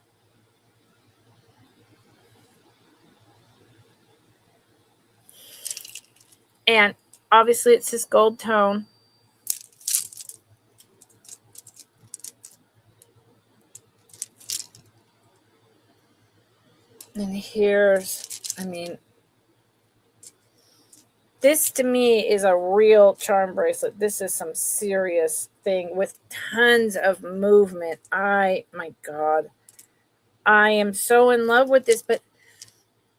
And obviously it's this gold tone. And here's, I mean, this to me is a real charm bracelet. This is some serious thing with tons of movement. My God. I am so in love with this, but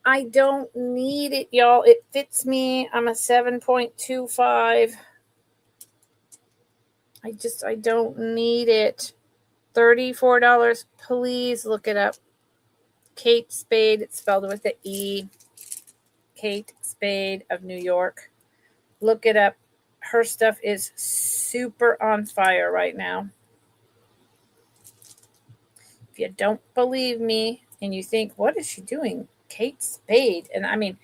I don't need it, y'all. It fits me. I'm a 7.25. I don't need it. $34. Please look it up. Kate Spade. It's spelled with the E. Kate Spade of New York. Look it up. Her stuff is super on fire right now. If you don't believe me and you think, what is she doing? Kate Spade. And I mean,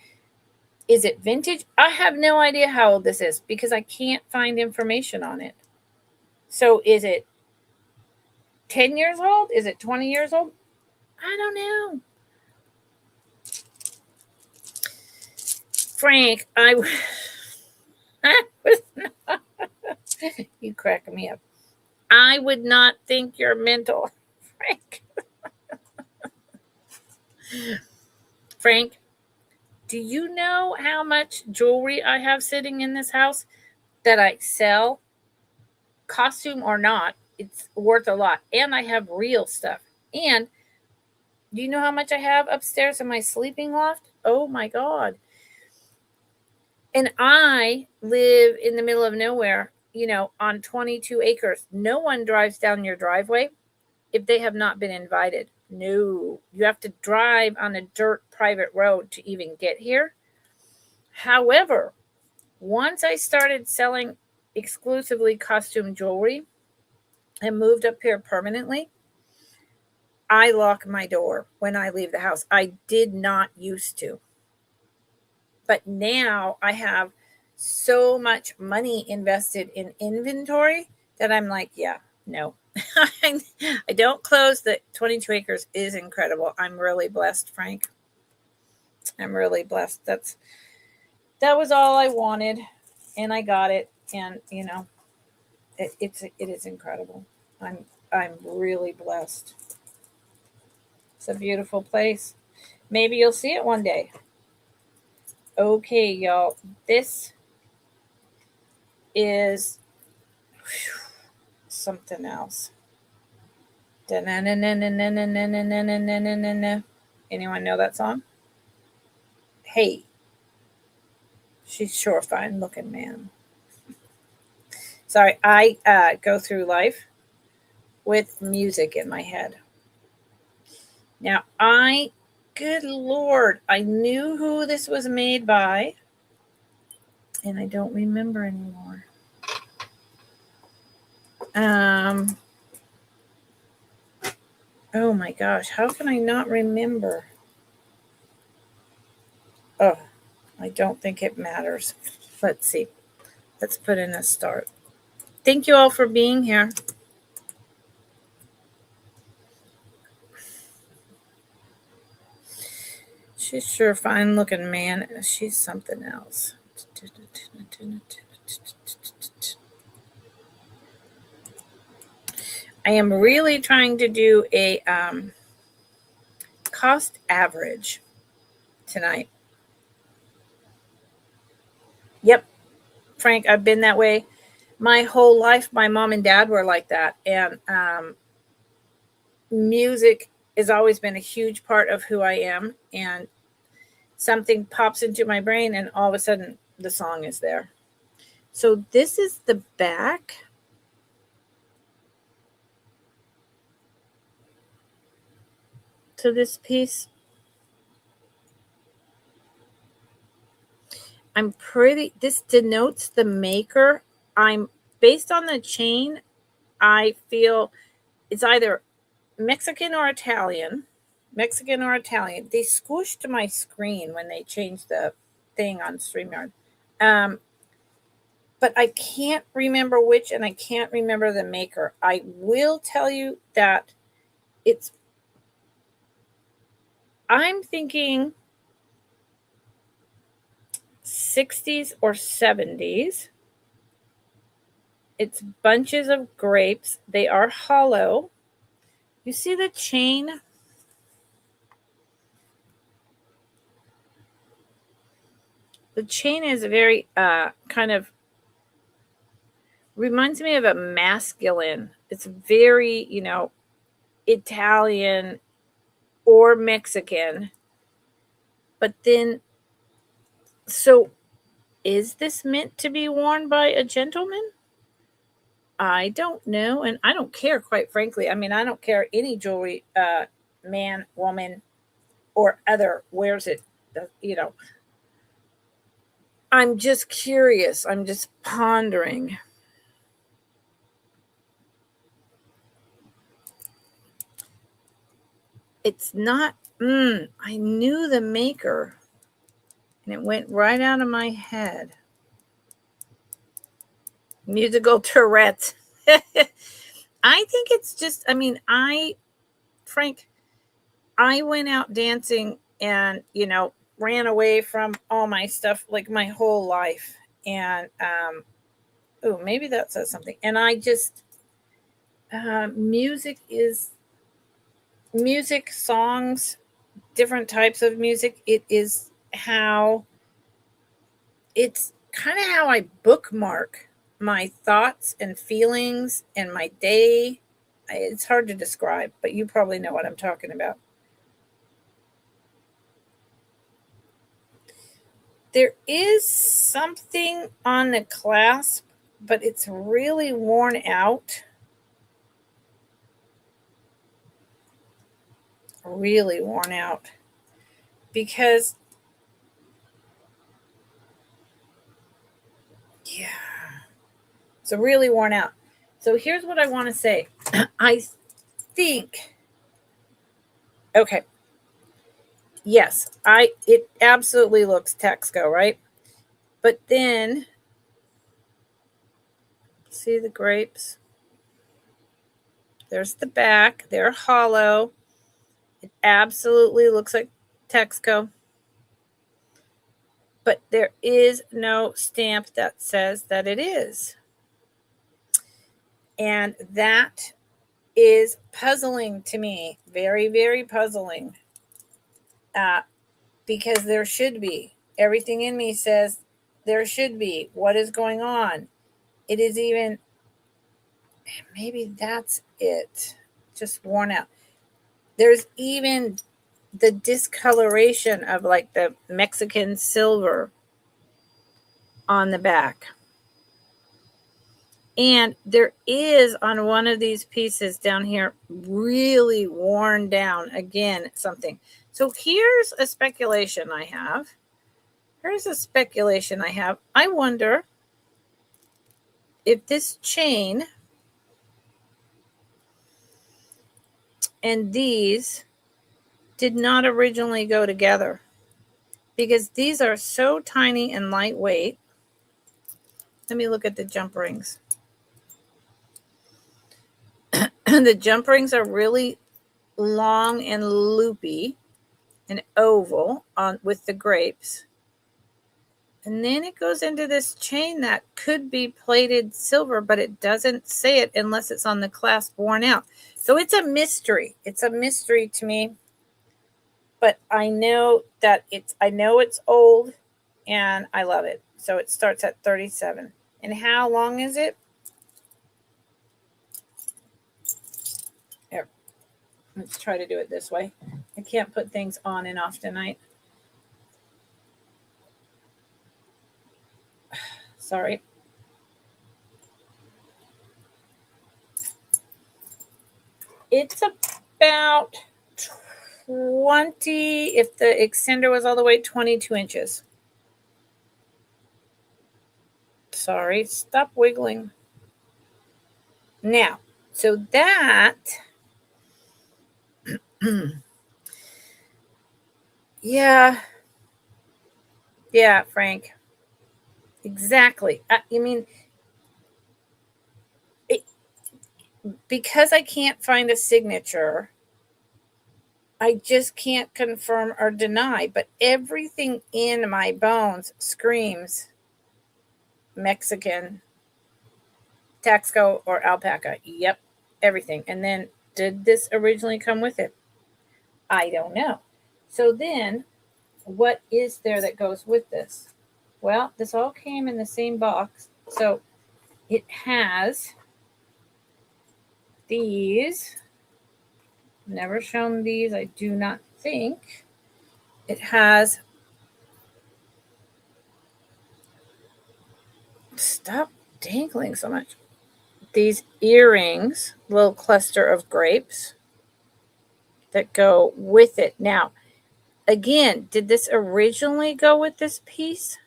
is it vintage? I have no idea how old this is because I can't find information on it. So is it 10 years old? Is it 20 years old? I don't know. Frank, you crack me up. I would not think you're mental, Frank. Frank, do you know how much jewelry I have sitting in this house that I sell? Costume or not, it's worth a lot. And I have real stuff. And do you know how much I have upstairs in my sleeping loft? Oh my God. And I live in the middle of nowhere, on 22 acres. No one drives down your driveway if they have not been invited. No, you have to drive on a dirt private road to even get here. However, once I started selling exclusively costume jewelry and moved up here permanently, I lock my door when I leave the house. I did not used to. But now I have so much money invested in inventory that I'm like, yeah, no. I don't close. The 22 acres is incredible. I'm really blessed, Frank. I'm really blessed. That was all I wanted, and I got it. And it is incredible. I'm really blessed. It's a beautiful place. Maybe you'll see it one day. Okay, y'all. This is something else. Anyone know that song? Hey, she's sure fine looking, man. Sorry, I go through life with music in my head. Now, good Lord, I knew who this was made by, and I don't remember anymore. Oh my gosh, how can I not remember? Oh, I don't think it matters. Let's see. Let's put in a start. Thank you all for being here. She's sure fine looking, man. She's something else. I am really trying to do a cost average tonight. Yep, Frank, I've been that way my whole life. My mom and dad were like that, and music has always been a huge part of who I am, and something pops into my brain and all of a sudden the song is there. So this is the back. To this piece. This denotes the maker. I'm based on the chain. I feel it's either Mexican or Italian. They squished my screen when they changed the thing on StreamYard. But I can't remember which, and I can't remember the maker. I will tell you that I'm thinking 60s or 70s. It's bunches of grapes. They are hollow. You see the chain? The chain is very kind of reminds me of a masculine. It's very, Italian or Mexican. But then, so is this meant to be worn by a gentleman? I don't know, and I don't care, quite frankly. I mean, I don't care any jewelry, man, woman, or other wears it, I'm just curious. I'm just pondering. It's not, I knew the maker, and it went right out of my head. Musical Tourette. I think it's just, Frank, I went out dancing and, ran away from all my stuff like my whole life. And, maybe that says something. And I just, music, songs, different types of music. It's kind of how I bookmark my thoughts and feelings and my day. It's hard to describe, but you probably know what I'm talking about. There is something on the clasp, but it's really worn out. Really worn out. Because, yeah, it's really worn out. So here's what I want to say. I think, okay, yes, it absolutely looks Texaco, right? But then, see the grapes? There's the back. They're hollow. It absolutely looks like Texaco. But there is no stamp that says that it is. And that is puzzling to me. Very, very puzzling. Because there should be. Everything in me says there should be. What is going on? It is even, maybe that's it. Just worn out. There's even the discoloration of like the Mexican silver on the back. And there is on one of these pieces down here, really worn down again, something. So here's a speculation I have. I wonder if this chain and these did not originally go together, because these are so tiny and lightweight. Let me look at the jump rings. The jump rings are really long and loopy and oval with the grapes. And then it goes into this chain that could be plated silver, but it doesn't say it unless it's on the clasp worn out. So it's a mystery. It's a mystery to me. But I know that it's old and I love it. So it starts at 37. And how long is it? Here, let's try to do it this way. I can't put things on and off tonight. Sorry. It's about 20, if the extender was all the way 22 inches. Sorry, stop wiggling. Now, so that, yeah, Frank, exactly. You mean, because I can't find a signature, I just can't confirm or deny, but everything in my bones screams Mexican, Taxco, or alpaca. Yep, everything. And then, did this originally come with it? I don't know. So then, what is there that goes with this? Well, this all came in the same box. So it has these. Never shown these, I do not think. It has, stop dangling so much, these earrings, little cluster of grapes that go with it. Now, again, did this originally go with this piece?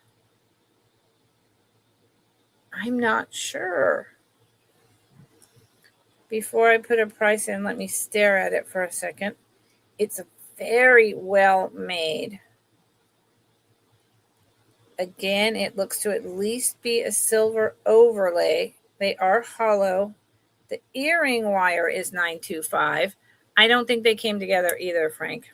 I'm not sure. Before I put a price in, let me stare at it for a second. It's very well made. Again, it looks to at least be a silver overlay. They are hollow. The earring wire is 925. I don't think they came together either, Frank.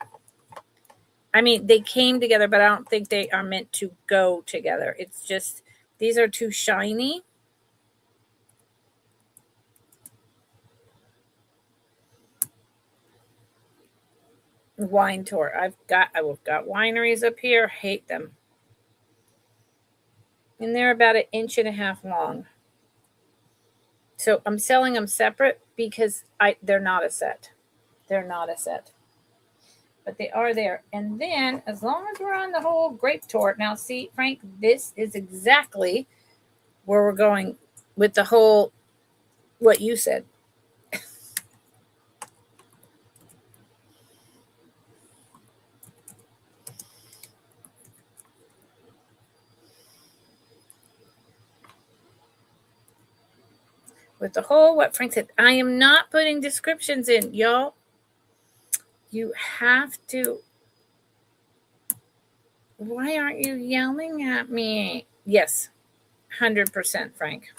I mean, they came together, but I don't think they are meant to go together. It's just, these are too shiny. Wine tour. I've got wineries up here. Hate them. And they're about 1.5 inches long. So I'm selling them separate because they're not a set. They're not a set. But they are there. And then, as long as we're on the whole grape tour, now see, Frank, this is exactly where we're going with the whole, what you said. With the whole, what Frank said, I am not putting descriptions in, y'all. You have to. Why aren't you yelling at me? Yes, 100%, Frank.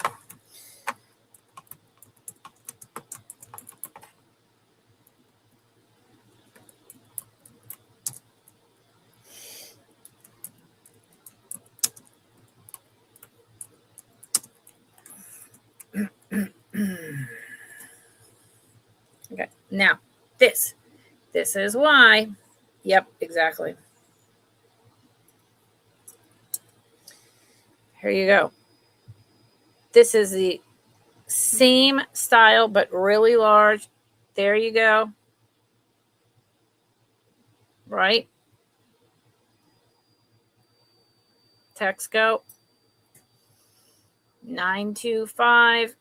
Okay, now this is why. Yep, exactly. Here you go. This is the same style, but really large. There you go. Right? Texco. 925.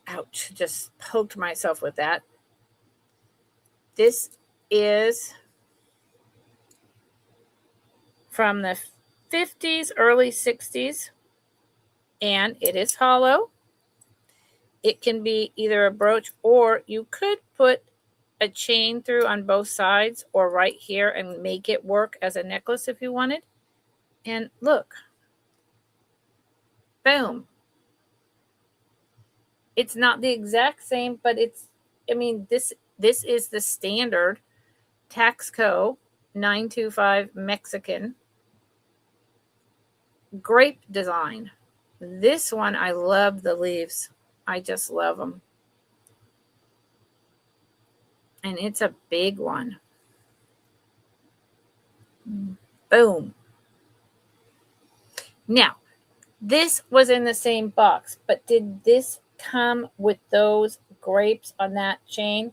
Ouch, just poked myself with that. This is from the 50s, early 60s, and it is hollow. It can be either a brooch, or you could put a chain through on both sides or right here and make it work as a necklace if you wanted. And look, boom. It's not the exact same, but it's, I mean, this is the standard Taxco 925 Mexican grape design. This one, I love the leaves. I just love them. And it's a big one. Boom. Now, this was in the same box, but did this come with those grapes on that chain?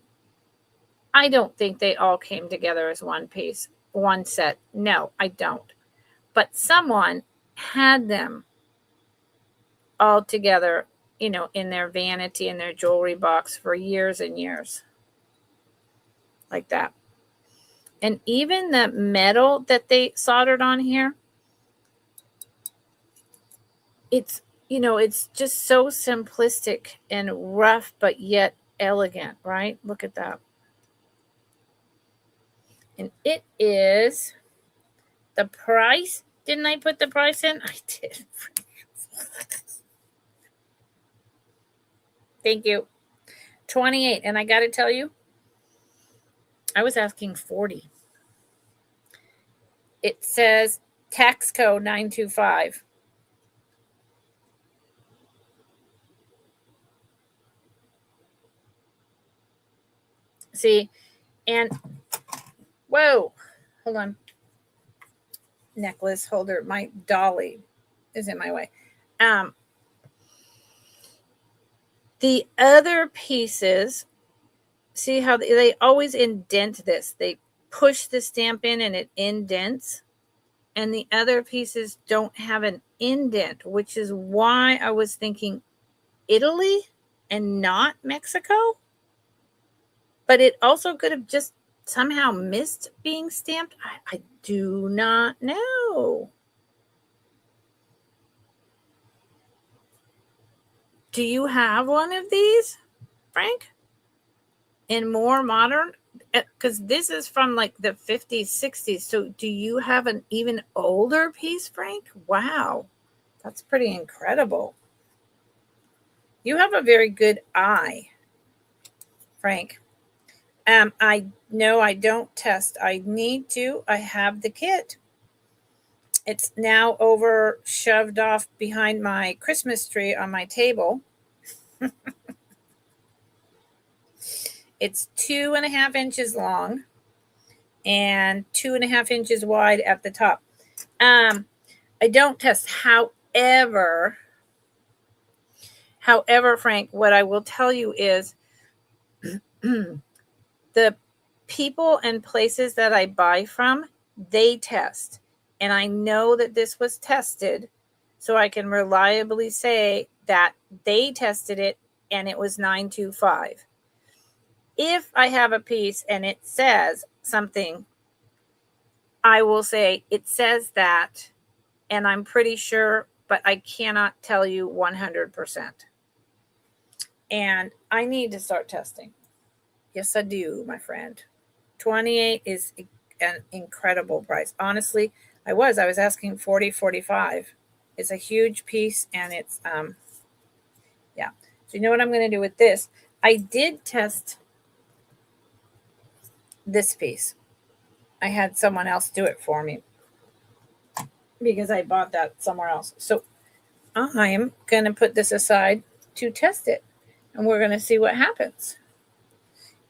I don't think they all came together as one piece, one set. No, I don't. But someone had them all together, in their vanity, in their jewelry box for years and years. Like that. And even the metal that they soldered on here, it's just so simplistic and rough, but yet elegant, right? Look at that. And it is the price. Didn't I put the price in? I did. Thank you. 28. And I got to tell you, I was asking 40. It says tax code 925. See, and whoa, hold on. Necklace holder, my dolly is in my way. The other pieces, see how they always indent this. They push the stamp in and it indents. And the other pieces don't have an indent, which is why I was thinking Italy and not Mexico. But it also could have just somehow missed being stamped. I do not know. Do you have one of these, Frank? In more modern? Because this is from like the 50s, 60s. So do you have an even older piece, Frank? Wow. That's pretty incredible. You have a very good eye, Frank. I know I don't test. I need to. I have the kit. It's now over shoved off behind my Christmas tree on my table. It's 2.5 inches long and 2.5 inches wide at the top. I don't test. However, Frank, what I will tell you is the people and places that I buy from, they test. And I know that this was tested, so I can reliably say that they tested it and it was 925. If I have a piece and it says something, I will say it says that, and I'm pretty sure, but I cannot tell you 100%. And I need to start testing. Yes, I do, my friend. 28 is an incredible price. Honestly, I was asking 40, 45. It's a huge piece, and it's, yeah. So you know what I'm going to do with this? I did test this piece. I had someone else do it for me because I bought that somewhere else. So I'm going to put this aside to test it, and we're going to see what happens.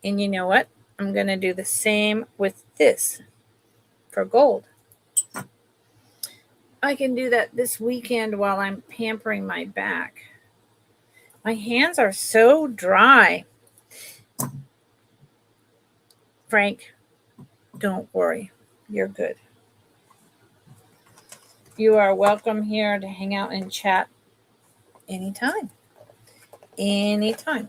And you know what? I'm going to do the same with this for gold. I can do that this weekend while I'm pampering my back. My hands are so dry. Frank, don't worry. You're good. You are welcome here to hang out and chat anytime. Anytime.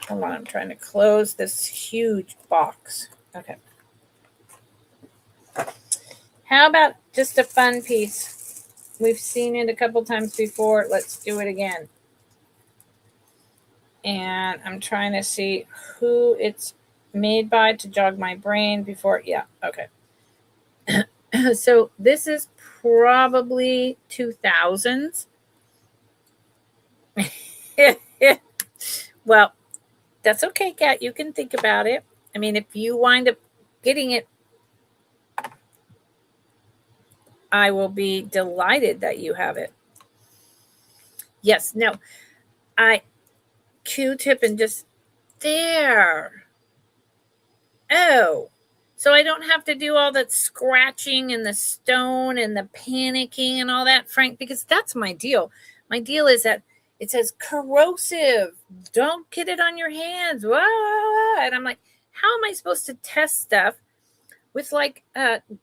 Hold on, I'm trying to close this huge box. Okay. How about just a fun piece? We've seen it a couple times before. Let's do it again. And I'm trying to see who it's made by to jog my brain before. Yeah, okay. So this is probably 2000s. Well, that's okay, Kat. You can think about it. I mean, if you wind up getting it I will be delighted that you have it. Yes, no, I Q-tip and just there. Oh, so I don't have to do all that scratching and the stone and the panicking and all that, Frank, because that's my deal. My deal is that it says corrosive. Don't get it on your hands. Whoa. And I'm like, how am I supposed to test stuff with like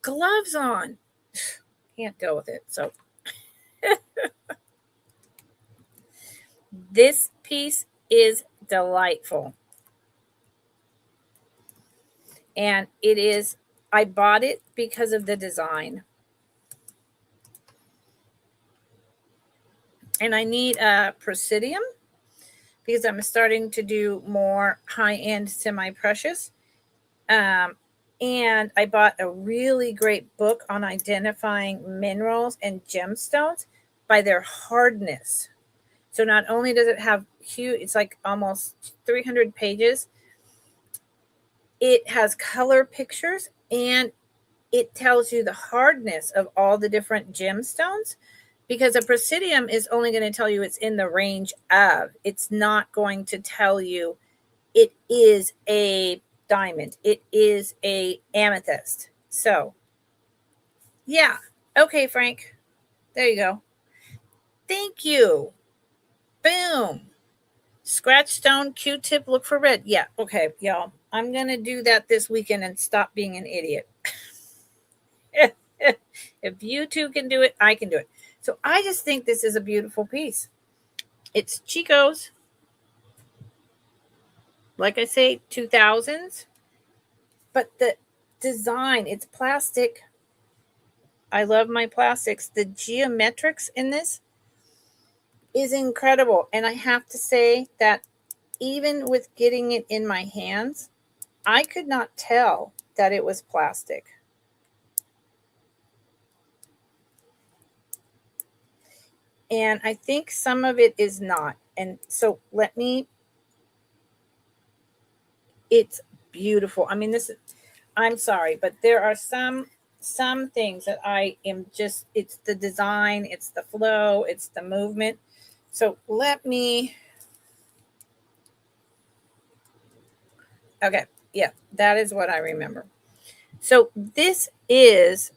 gloves on? Can't deal with it. So this piece is delightful. And it is, I bought it because of the design. And I need a Presidium because I'm starting to do more high-end semi-precious. And I bought a really great book on identifying minerals and gemstones by their hardness. So not only does it have huge, it's like almost 300 pages. It has color pictures and it tells you the hardness of all the different gemstones, because a Presidium is only going to tell you it's in the range of. It's not going to tell you it is a diamond. It is a amethyst. So, yeah. Okay, Frank. There you go. Thank you. Boom. Scratch stone, Q-tip, look for red. Yeah, okay, y'all. I'm going to do that this weekend and stop being an idiot. If you two can do it, I can do it. So I just think this is a beautiful piece. It's Chico's. Like I say, 2000s. But the design, it's plastic. I love my plastics. The geometrics in this is incredible. And I have to say that even with getting it in my hands, I could not tell that it was plastic. And I think some of it is not. And so it's beautiful. I mean, I'm sorry, but there are some things that I am just, it's the design, it's the flow, it's the movement. So okay, yeah, that is what I remember. So this is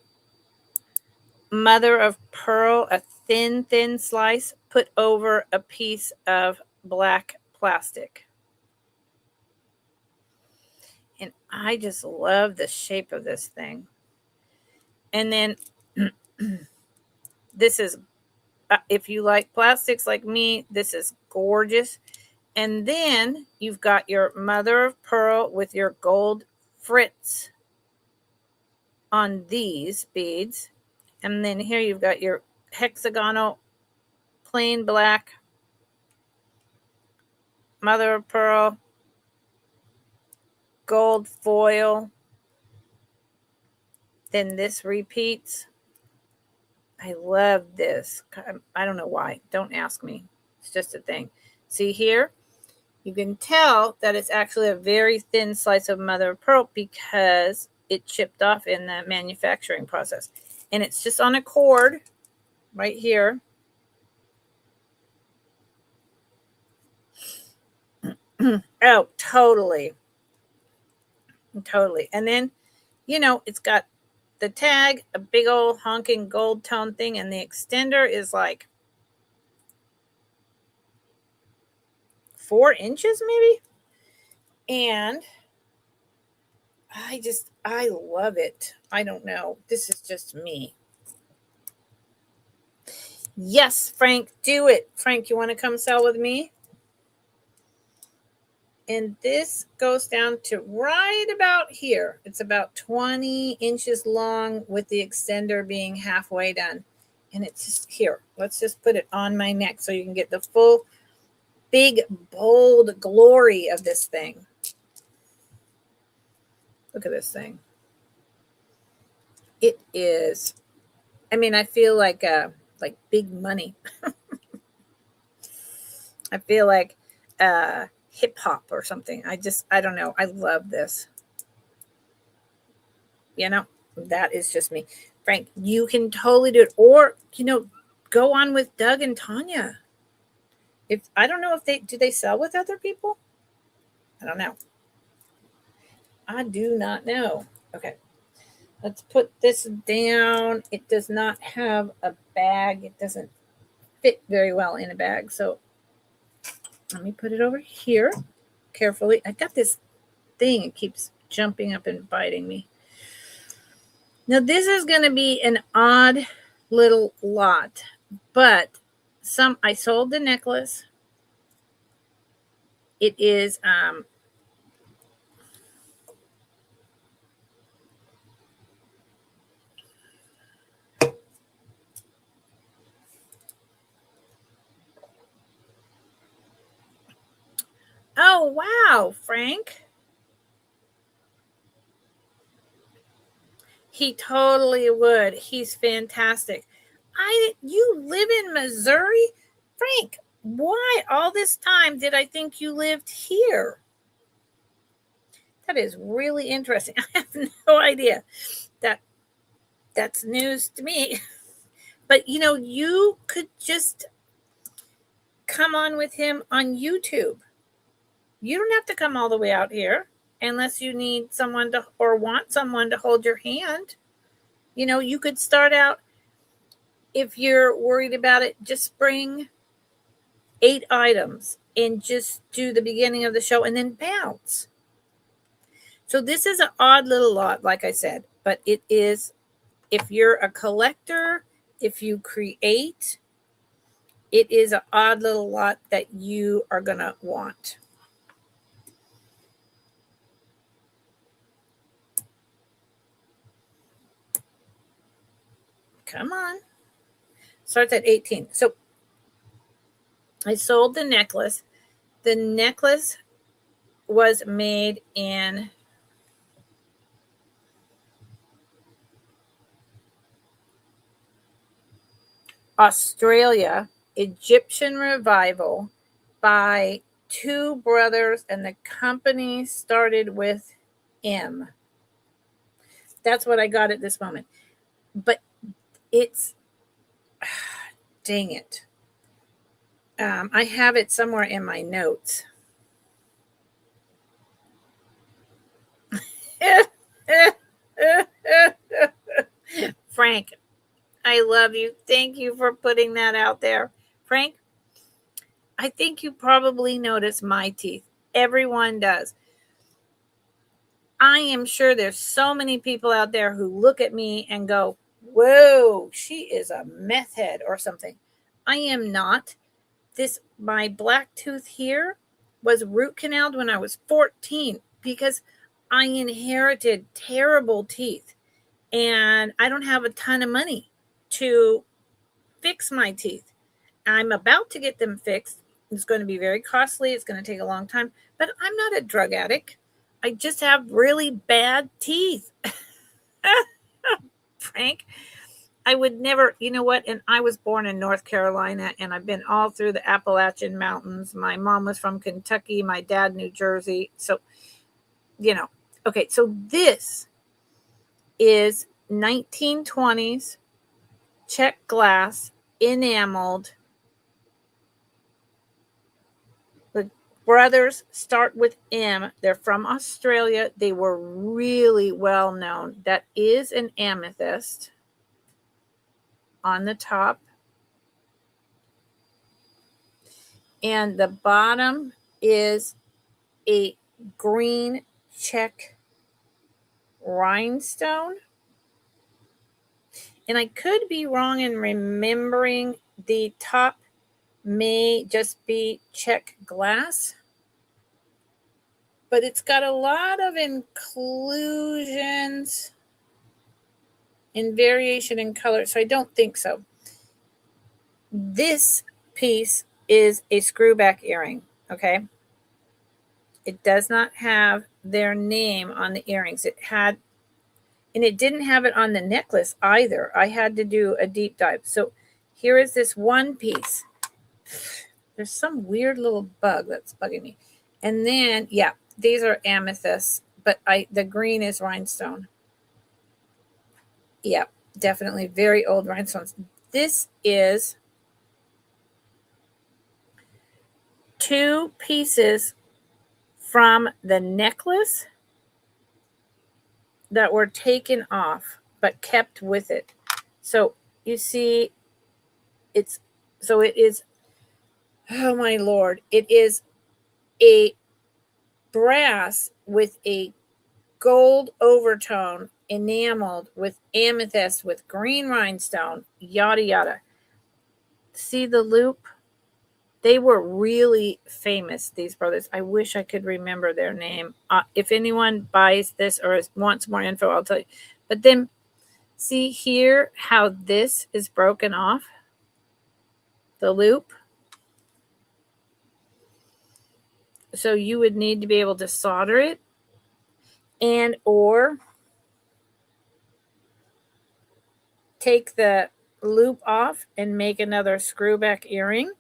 mother of pearl, a thin slice put over a piece of black plastic. And I just love the shape of this thing. And then this is, if you like plastics like me, this is gorgeous. And then you've got your mother of pearl with your gold fritz on these beads. And then here you've got your hexagonal plain black mother of pearl, gold foil. Then this repeats. I love this. I don't know why. Don't ask me. It's just a thing. See here? You can tell that it's actually a very thin slice of mother of pearl because it chipped off in the manufacturing process. And it's just on a cord right here. Oh, totally. Totally. And then, it's got the tag, a big old honking gold tone thing, and the extender is like 4 inches maybe. And I love it. I don't know. This is just me. Yes, Frank, do it. Frank, you want to come sell with me? And this goes down to right about here. It's about 20 inches long with the extender being halfway done. And it's just here. Let's just put it on my neck so you can get the full, big, bold glory of this thing. Look at this thing. It is, I feel like big money. I feel like hip hop or something. I don't know. I love this. That is just me. Frank, you can totally do it. Or, go on with Doug and Tanya. If I don't know if they sell with other people? I don't know. I do not know. Okay. Let's put this down. It does not have a bag. It doesn't fit very well in a bag. So let me put it over here carefully. I got this thing. It keeps jumping up and biting me. Now, this is going to be an odd little lot, but I sold the necklace. It is, oh, wow, Frank. He totally would. He's fantastic. You live in Missouri? Frank, why all this time did I think you lived here? That is really interesting. I have no idea. That's news to me. But you could just come on with him on YouTube. You don't have to come all the way out here unless you need someone to or want someone to hold your hand. You could start out, if you're worried about it, just bring 8 items and just do the beginning of the show and then bounce. So this is an odd little lot, like I said, but it is, if you're a collector, if you create, it is an odd little lot that you are going to want. Come on. Starts at 18. So I sold the necklace. The necklace was made in Australia, Egyptian revival, by 2 brothers, and the company started with M. That's what I got at this moment. But it's, dang it. I have it somewhere in my notes. Frank, I love you. Thank you for putting that out there. Frank, I think you probably notice my teeth. Everyone does. I am sure there's so many people out there who look at me and go, whoa, she is a meth head or something. I am not. My black tooth here was root canaled when I was 14 because I inherited terrible teeth and I don't have a ton of money to fix my teeth. I'm about to get them fixed. It's going to be very costly. It's going to take a long time, but I'm not a drug addict. I just have really bad teeth. Frank, I would never, you know what? And I was born in North Carolina and I've been all through the Appalachian Mountains. My mom was from Kentucky, my dad, New Jersey. So, okay. So this is 1920s check glass, enameled. The brothers start with M. They're from Australia. They were really well known. That is an amethyst on the top. And the bottom is a green check rhinestone. And I could be wrong in remembering the top may just be check glass. But it's got a lot of inclusions and variation in color. So I don't think so. This piece is a screwback earring, okay? It does not have their name on the earrings. And it didn't have it on the necklace either. I had to do a deep dive. So here is this one piece. There's some weird little bug that's bugging me. And then, yeah, these are amethysts, but the green is rhinestone. Yeah, definitely very old rhinestones. This is 2 pieces from the necklace that were taken off but kept with it. So you see, it is, oh my Lord, it is a brass with a gold overtone, enameled with amethyst, with green rhinestone, yada yada. See the loop? They were really famous, these brothers. I wish I could remember their name. If anyone buys this or wants more info, I'll tell you. But then see here how this is broken off? The loop. So you would need to be able to solder it and or take the loop off and make another screw back earring.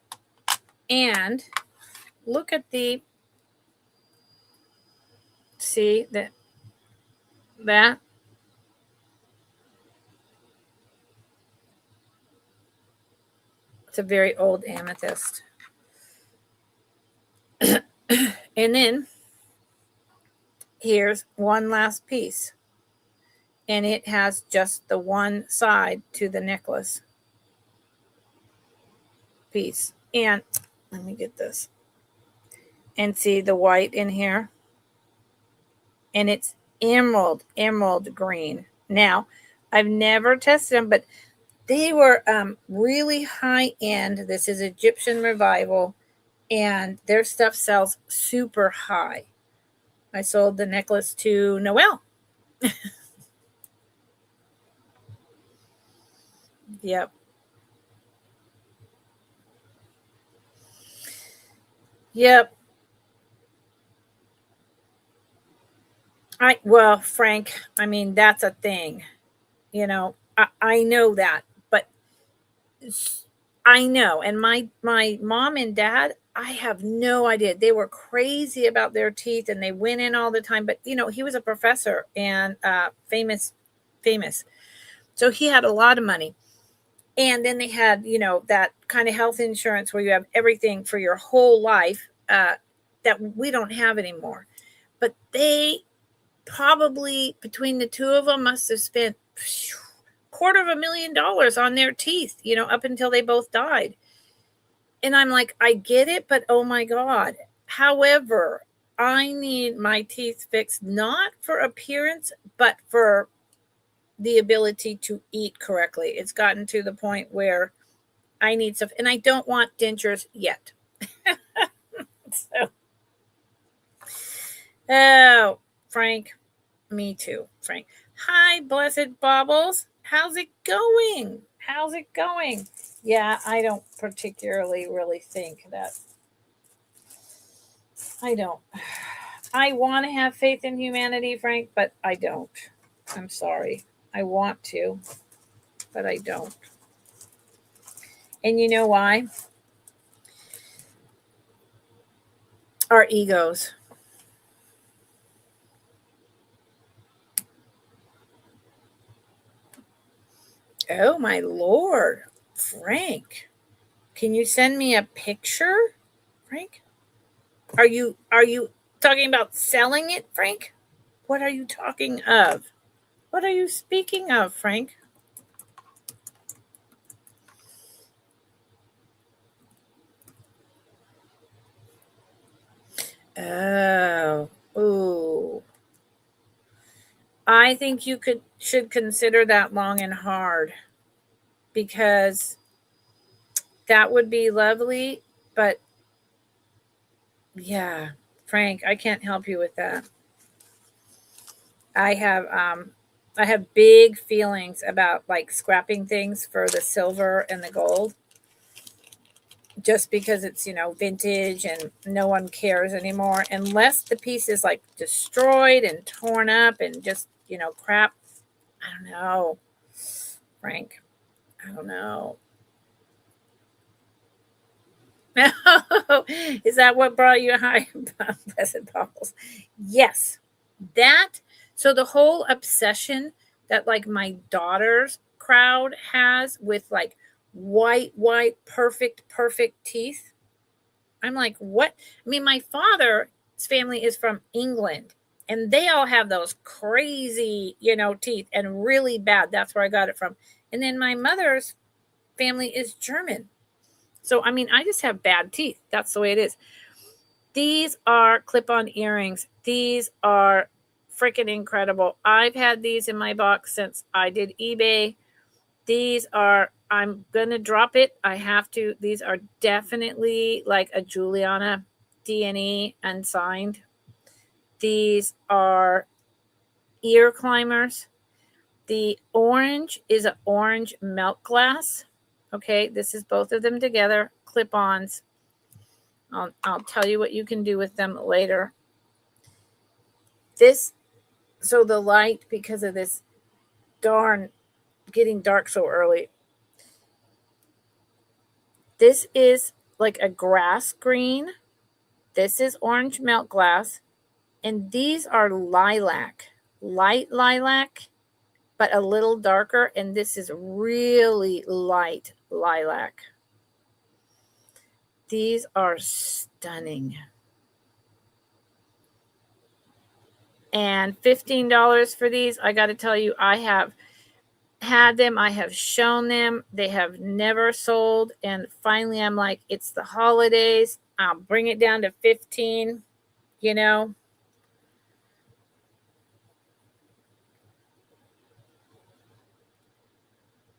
And look at the, see that it's a very old amethyst. And then here's one last piece, and it has just the one side to the necklace piece. And let me get this and see the white in here, and it's emerald green. Now I've never tested them, but they were really high end. This is Egyptian Revival, and their stuff sells super high. I sold the necklace to Noelle. Yep. Well, Frank, I mean, that's a thing. You know, I know that, but I know. And my mom and dad, I have no idea. They were crazy about their teeth and they went in all the time. But, you know, he was a professor and famous. So he had a lot of money. And then they had, you know, that kind of health insurance where you have everything for your whole life that we don't have anymore. But they probably, between the two of them, must have spent $250,000 on their teeth, you know, up until they both died. And I'm like, I get it, but oh my God. However, I need my teeth fixed, not for appearance, but for the ability to eat correctly. It's gotten to the point where I need stuff, and I don't want dentures yet. So, oh, Frank, me too, Frank. Hi, Blessed Baubles. How's it going? Yeah, I don't particularly really think that. I don't. I want to have faith in humanity, Frank, but I don't. I'm sorry. I want to, but I don't. And you know why? Our egos. Oh my Lord, Frank. Can you send me a picture, Frank? Are you talking about selling it, Frank? What are you talking of? What are you speaking of, Frank? Oh, ooh. I think you should consider that long and hard, because that would be lovely, but yeah, Frank, I can't help you with that. I have big feelings about like scrapping things for the silver and the gold, just because it's, you know, vintage and no one cares anymore unless the piece is like destroyed and torn up and just, you know, crap. I don't know, Frank. I don't know. Is that what brought you high? Blessed Baubles? Yes. That, so the whole obsession that like my daughters crowd has with like white, perfect teeth. I'm like, what? I mean, my father's family is from England and they all have those crazy, teeth and really bad. That's where I got it from. And then my mother's family is German. So, I mean, I just have bad teeth. That's the way it is. These are clip-on earrings. These are freaking incredible. I've had these in my box since I did eBay. These are, I'm going to drop it. I have to. These are definitely like a Juliana D&E unsigned. These are ear climbers. The orange is an orange milk glass. Okay, this is both of them together, clip-ons. I'll tell you what you can do with them later. So the light, because of this darn getting dark so early, this is like a grass green. This is orange milk glass. And these are lilac, light lilac, but a little darker. And this is really light lilac. These are stunning. And $15 for these. I got to tell you, I have had them. I have shown them. They have never sold. And finally, I'm like, it's the holidays. I'll bring it down to 15,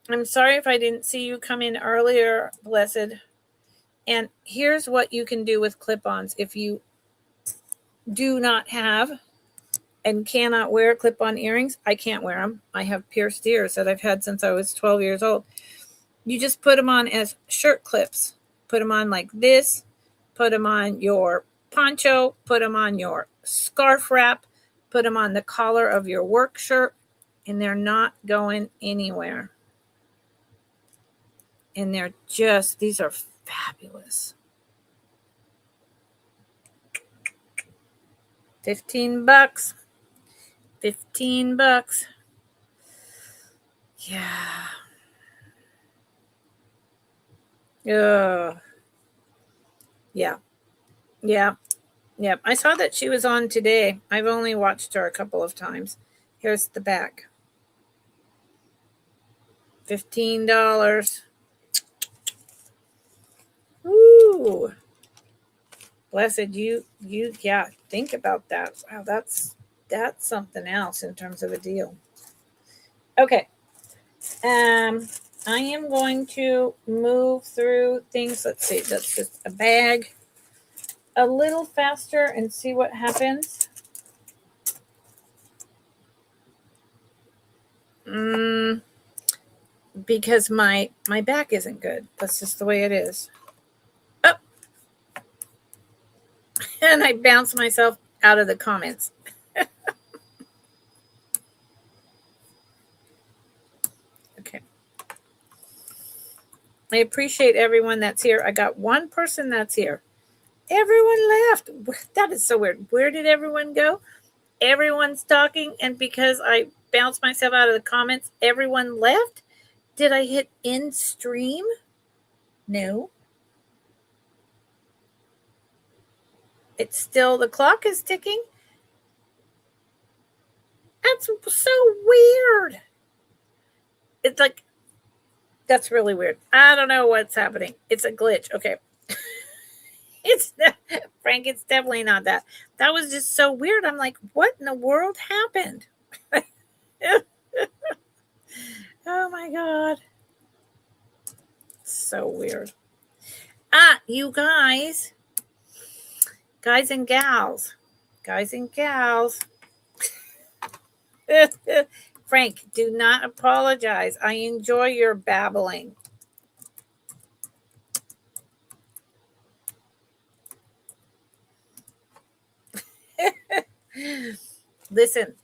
I'm sorry if I didn't see you come in earlier, Blessed. And here's what you can do with clip-ons. If you do not have and cannot wear clip-on earrings, I can't wear them. I have pierced ears that I've had since I was 12 years old. You just put them on as shirt clips. Put them on like this. Put them on your poncho. Put them on your scarf wrap. Put them on the collar of your work shirt. And they're not going anywhere. And they're just, these are fabulous. $15. $15. Yeah. Yeah. I saw that she was on today. I've only watched her a couple of times. Here's the back. $15. Ooh. Blessed, you think about that. Wow, that's something else in terms of a deal. Okay. I am going to move through things. Let's see, that's just a bag a little faster and see what happens. Because my back isn't good. That's just the way it is. Oh. And I bounced myself out of the comments. Okay. I appreciate everyone that's here. I got one person that's here. Everyone left. That is so weird. Where did everyone go? Everyone's talking, and because I bounced myself out of the comments, everyone left? Did I hit end stream? No. It's still, the clock is ticking. That's so weird. It's like, that's really weird. I don't know what's happening. It's a glitch. Okay. It's not, Frank, it's definitely not that. That was just so weird. I'm like, what in the world happened? Oh my God. So weird. You guys and gals. Frank, do not apologize. I enjoy your babbling. Listen,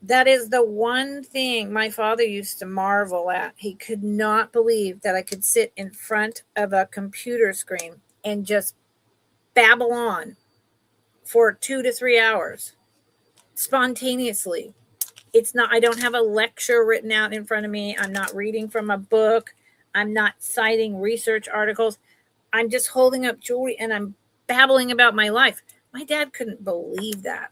that is the one thing my father used to marvel at. He could not believe that I could sit in front of a computer screen and just babble on for 2 to 3 hours spontaneously. it's not, I don't have a lecture written out in front of me. I'm not reading from a book. I'm not citing research articles. I'm just holding up jewelry and I'm babbling about my life. My dad couldn't believe that.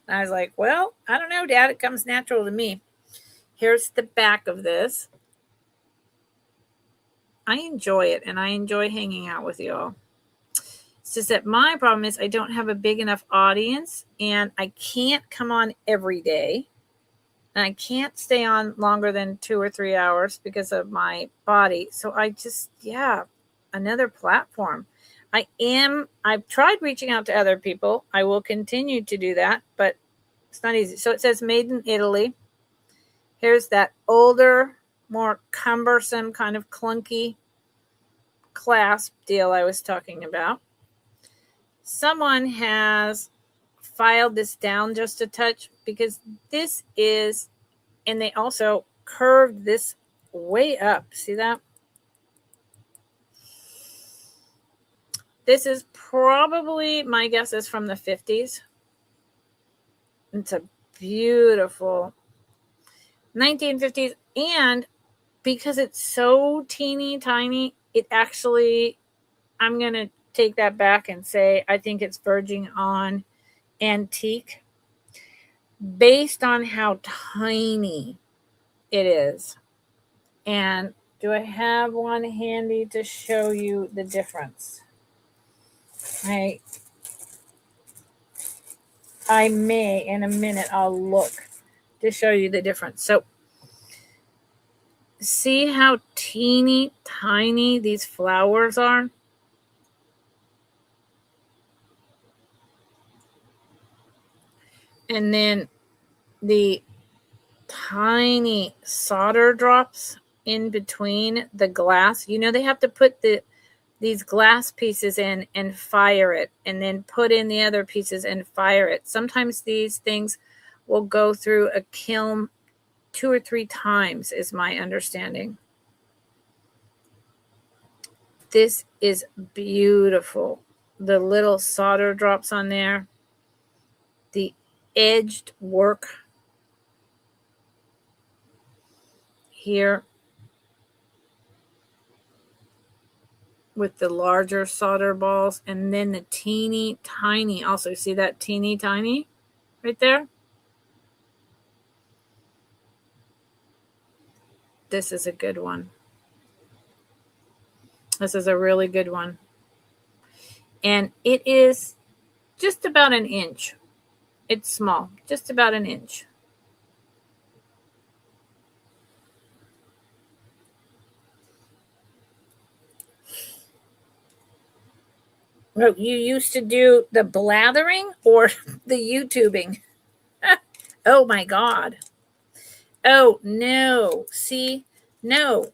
I was like, well, I don't know, Dad. It comes natural to me. Here's the back of this. I enjoy it, and I enjoy hanging out with you all. It's just that my problem is I don't have a big enough audience, and I can't come on every day. And I can't stay on longer than 2 or 3 hours because of my body. So I just, another platform. I've tried reaching out to other people. I will continue to do that, but it's not easy. So it says made in Italy. Here's that older, more cumbersome, kind of clunky clasp deal I was talking about. Someone has filed this down just a touch because this is, and they also curved this way up. See that? This is probably, my guess is from the 50s. It's a beautiful 1950s. And because it's so teeny tiny, it actually, I'm going to take that back and say, I think it's verging on antique based on how tiny it is. And do I have one handy to show you the difference? I may, in a minute, I'll look to show you the difference. So see how teeny tiny these flowers are? And then the tiny solder drops in between the glass. You know, they have to put these glass pieces in and fire it, and then put in the other pieces and fire it. Sometimes these things will go through a kiln 2 or 3 times, is my understanding. This is beautiful. The little solder drops on there, the edged work here with the larger solder balls, and then the teeny tiny. Also, see that teeny tiny right there? This is a good one. This is a really good one. And it is just about an inch. It's small, just about an inch. Oh, you used to do the blathering or the YouTubing? Oh my God. Oh no. See, no.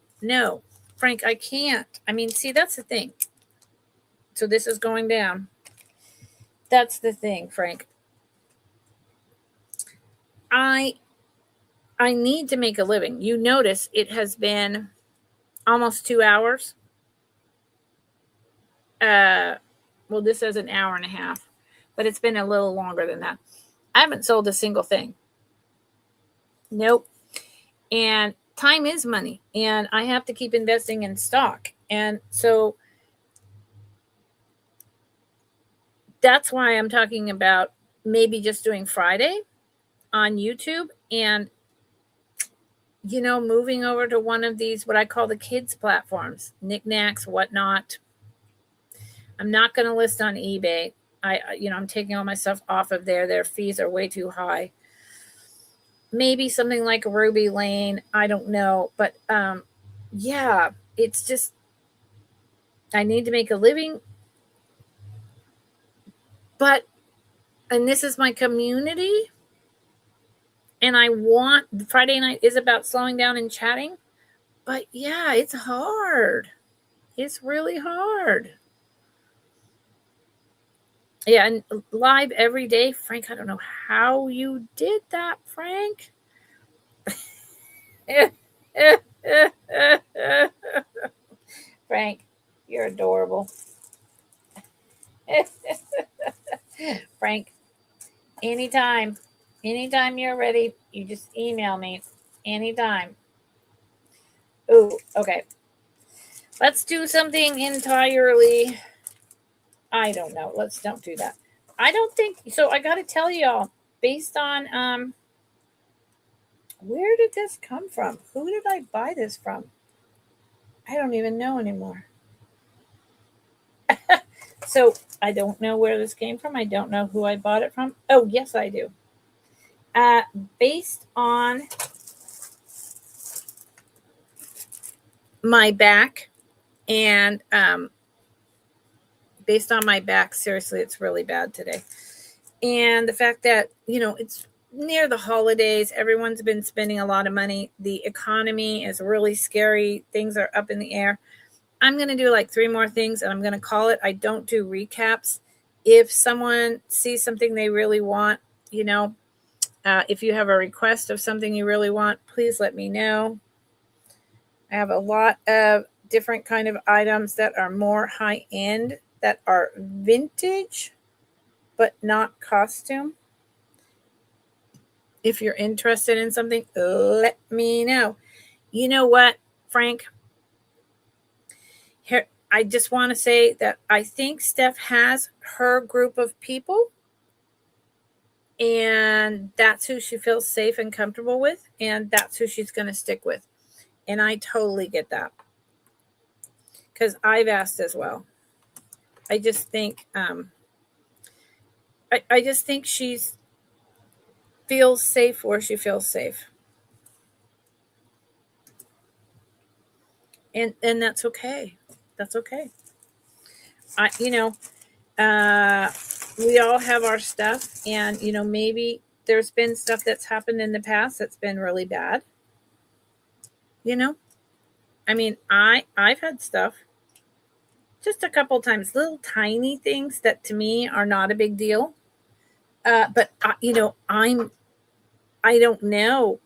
Frank, I can't. I mean, see, that's the thing. So this is going down. That's the thing, Frank. I need to make a living. You notice it has been almost 2 hours. Well, this says an hour and a half, but it's been a little longer than that. I haven't sold a single thing. Nope. And time is money, and I have to keep investing in stock. And so that's why I'm talking about maybe just doing Friday on YouTube and, you know, moving over to one of these, what I call the kids platforms, knickknacks, whatnot. I'm not going to list on eBay. I'm taking all my stuff off of there. Their fees are way too high. Maybe something like Ruby Lane. I don't know. But yeah, it's just, I need to make a living. And this is my community. And I want, Friday night is about slowing down and chatting. But yeah, it's hard. It's really hard. Yeah, and live every day. Frank, I don't know how you did that, Frank. Frank, you're adorable. Frank, Anytime. Anytime you're ready, you just email me. Anytime. Ooh, okay. Let's do something entirely. I don't know. Let's don't do that. I don't think so. I got to tell y'all, based on where did this come from? Who did I buy this from? I don't even know anymore. So I don't know where this came from. I don't know who I bought it from. Oh, yes, I do. Based on my back and based on my back, seriously, it's really bad today. And the fact that, it's near the holidays, everyone's been spending a lot of money. The economy is really scary. Things are up in the air. I'm going to do like 3 more things and I'm going to call it. I don't do recaps. If someone sees something they really want, if you have a request of something you really want, please let me know. I have a lot of different kind of items that are more high end, that are vintage, but not costume. If you're interested in something, let me know. You know what, Frank? Here, I just want to say that I think Steph has her group of people, and that's who she feels safe and comfortable with, and that's who she's going to stick with. And I totally get that, because I've asked as well. I just think I just think she's feels safe where she feels safe, and that's okay. That's okay. We all have our stuff, and maybe there's been stuff that's happened in the past that's been really bad. I mean, I've had stuff just a couple times, little tiny things that to me are not a big deal. But I don't know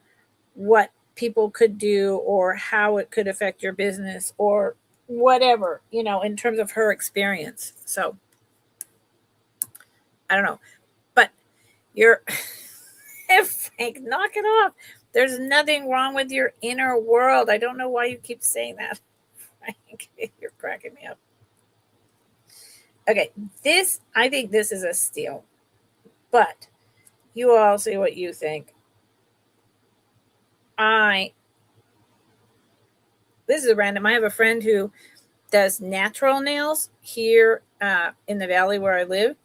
what people could do or how it could affect your business or whatever, in terms of her experience. So I don't know, but you're Frank, knock it off. There's nothing wrong with your inner world. I don't know why you keep saying that, Frank. You're cracking me up. Okay, I think this is a steal, but you all see what you think. This is a random. I have a friend who does natural nails here in the valley where I live.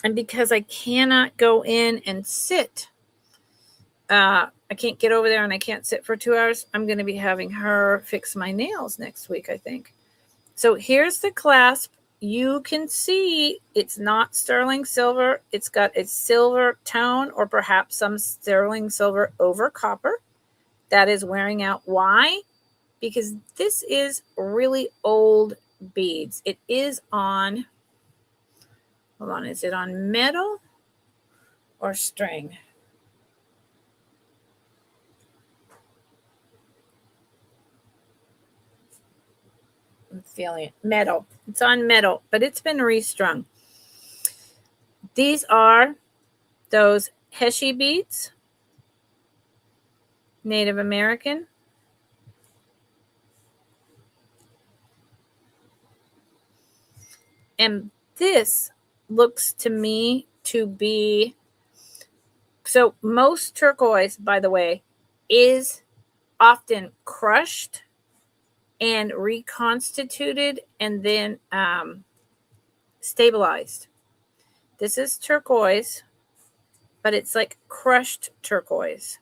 And because I cannot go in and sit, I can't get over there and I can't sit for 2 hours, I'm going to be having her fix my nails next week, I think. So here's the clasp. You can see it's not sterling silver. It's got a silver tone, or perhaps some sterling silver over copper. That is wearing out. Why? Because this is really old beads. It is on, hold on, is it on metal or string? I'm feeling it. Metal. It's on metal, but it's been restrung. These are those Heshe beads, Native American. And this looks to me to be, so most turquoise, by the way, is often crushed and reconstituted and then stabilized. This is turquoise, but it's like crushed turquoise.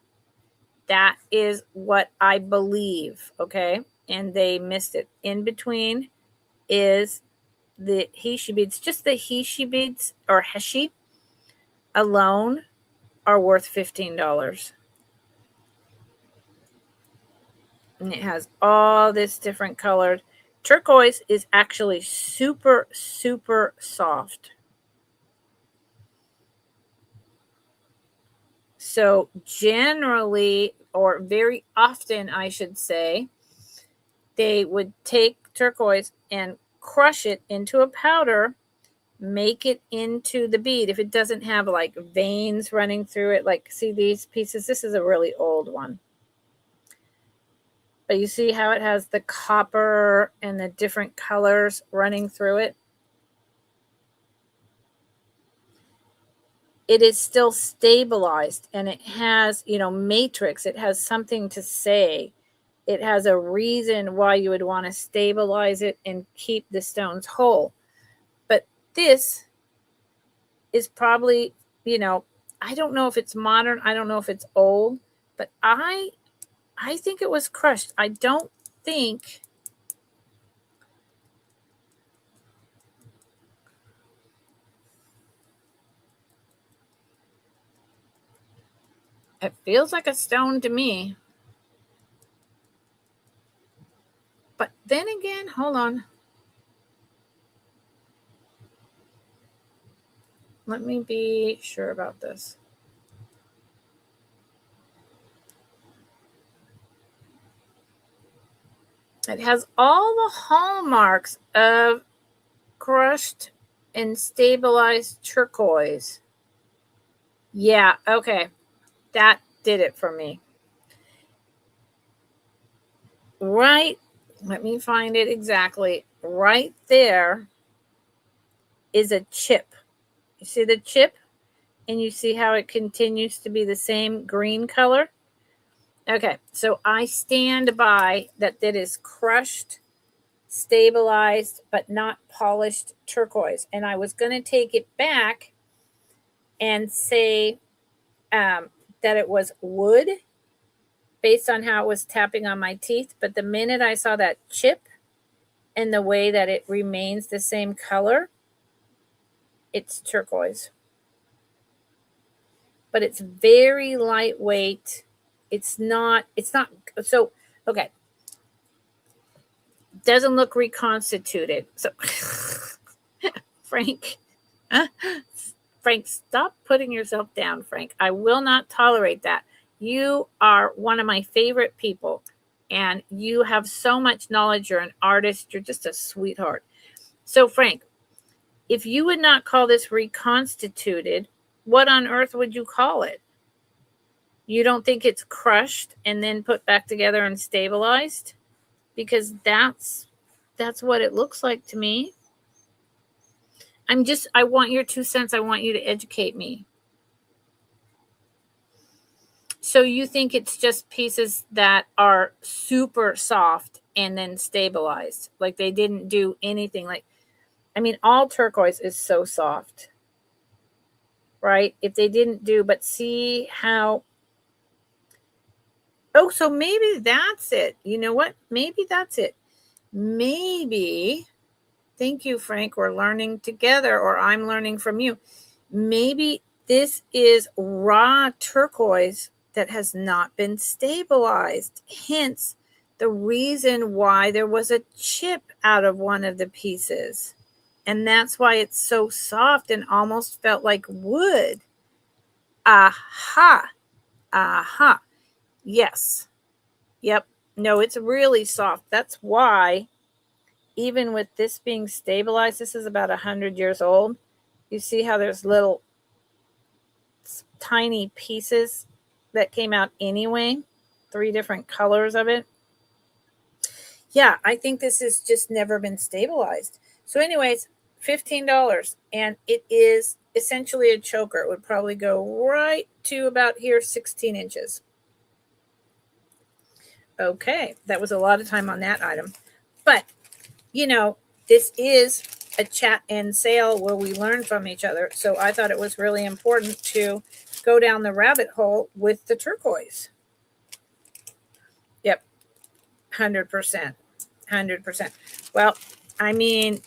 That is what I believe, okay? And they missed it. In between is the Heshe beads. Just the Heshe beads, or Heshe alone, are worth $15. And it has all this different colored. Turquoise is actually super, super soft. So generally, or very often, I should say, they would take turquoise and crush it into a powder, make it into the bead. If it doesn't have like veins running through it, like see these pieces, this is a really old one. But you see how it has the copper and the different colors running through it? It is still stabilized, and it has, matrix. It has something to say. It has a reason why you would want to stabilize it and keep the stones whole. But this is probably, I don't know if it's modern. I don't know if it's old, but I think it was crushed. I don't think it feels like a stone to me. But then again, hold on. Let me be sure about this. It has all the hallmarks of crushed and stabilized turquoise. Yeah, okay. That did it for me. Right, let me find it exactly. Right there is a chip. You see the chip? And you see how it continues to be the same green color? Okay, so I stand by that is crushed, stabilized, but not polished turquoise. And I was going to take it back and say that it was wood based on how it was tapping on my teeth. But the minute I saw that chip and the way that it remains the same color, it's turquoise. But it's very lightweight. It's not, so, okay. Doesn't look reconstituted. So, Frank, Frank, stop putting yourself down, Frank. I will not tolerate that. You are one of my favorite people, and you have so much knowledge. You're an artist. You're just a sweetheart. So, Frank, if you would not call this reconstituted, what on earth would you call it? You don't think it's crushed and then put back together and stabilized? Because that's what it looks like to me. I want your 2 cents. I want you to educate me. So you think it's just pieces that are super soft and then stabilized, like they didn't do anything. All turquoise is so soft, right? If they didn't do, but see how, oh, so maybe that's it. You know what? Maybe that's it. Maybe, thank you, Frank, we're learning together, or I'm learning from you. Maybe this is raw turquoise that has not been stabilized. Hence, the reason why there was a chip out of one of the pieces. And that's why it's so soft and almost felt like wood. Aha. Aha. Yes. Yep. No, it's really soft. That's why, even with this being stabilized, this is about 100 years old. You see how there's little tiny pieces that came out anyway, 3 different colors of it. Yeah, I think this has just never been stabilized. So anyways, $15, and it is essentially a choker. It would probably go right to about here, 16 inches. Okay, that was a lot of time on that item. But, this is a chat and sale where we learn from each other. So I thought it was really important to go down the rabbit hole with the turquoise. Yep, 100%. 100%. Well,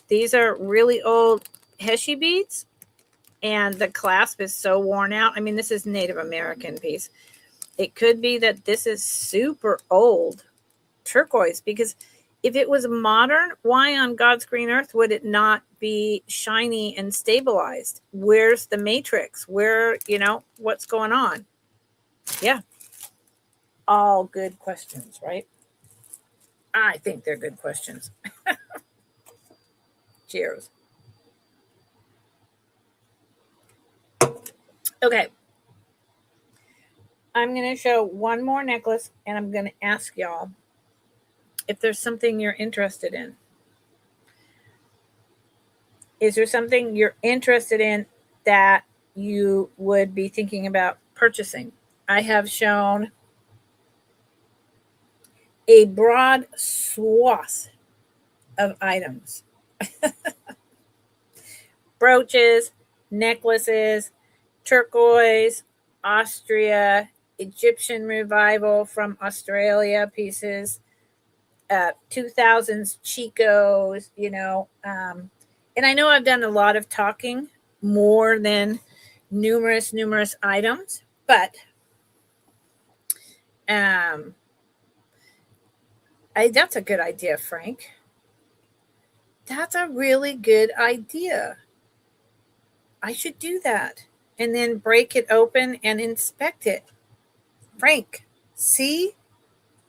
these are really old Heshy beads, and the clasp is so worn out. This is Native American piece. It could be that this is super old turquoise, because if it was modern, why on God's green earth would it not be shiny and stabilized? Where's the matrix? Where, what's going on? Yeah. All good questions, right? I think they're good questions. Cheers. Okay. I'm going to show one more necklace, and I'm going to ask y'all if there's something you're interested in. Is there something you're interested in that you would be thinking about purchasing? I have shown a broad swath of items. Brooches, necklaces, turquoise, Austria, Egyptian revival from Australia pieces, 2000s Chicos, and I know I've done a lot of talking, more than numerous items, but that's a good idea, Frank. That's a really good idea. I should do that and then break it open and inspect it. Frank, see?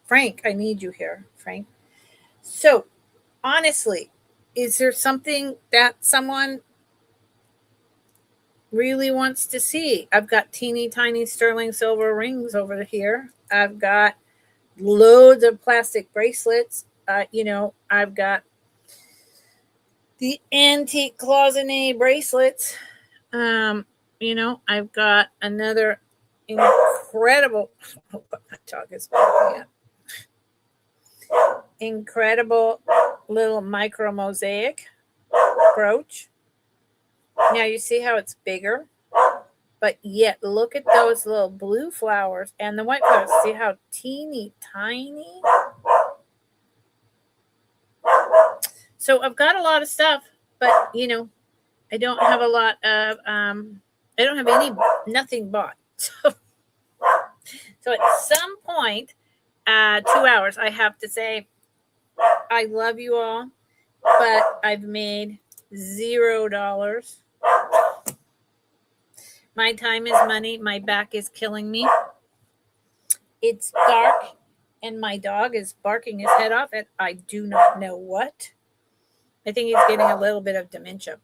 Frank, I need you here, Frank. So, honestly, is there something that someone really wants to see? I've got teeny tiny sterling silver rings over here. I've got loads of plastic bracelets. I've got the antique cloisonne bracelets. I've got another incredible my dog is barking at. Incredible little micro mosaic brooch. Now you see how it's bigger, but yet look at those little blue flowers and the white flowers. See how teeny tiny? So I've got a lot of stuff, but I don't have a lot of I don't have nothing bought. So at some point, 2 hours, I have to say, I love you all, but I've made $0. My time is money. My back is killing me. It's dark, and my dog is barking his head off at I do not know what. I think he's getting a little bit of dementia.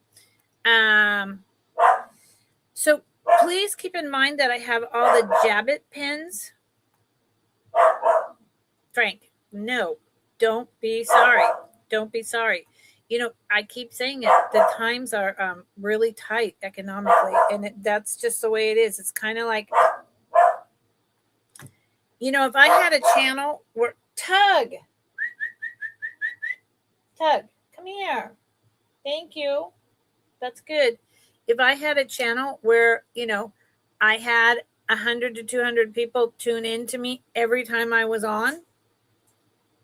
So please keep in mind that I have all the Jabbit pins. Frank, no, don't be sorry. Don't be sorry. I keep saying it. The times are really tight economically, and that's just the way it is. It's kind of like, if I had a channel where Tug, come here. Thank you. That's good. If I had a channel where, I had 100 to 200 people tune in to me every time I was on,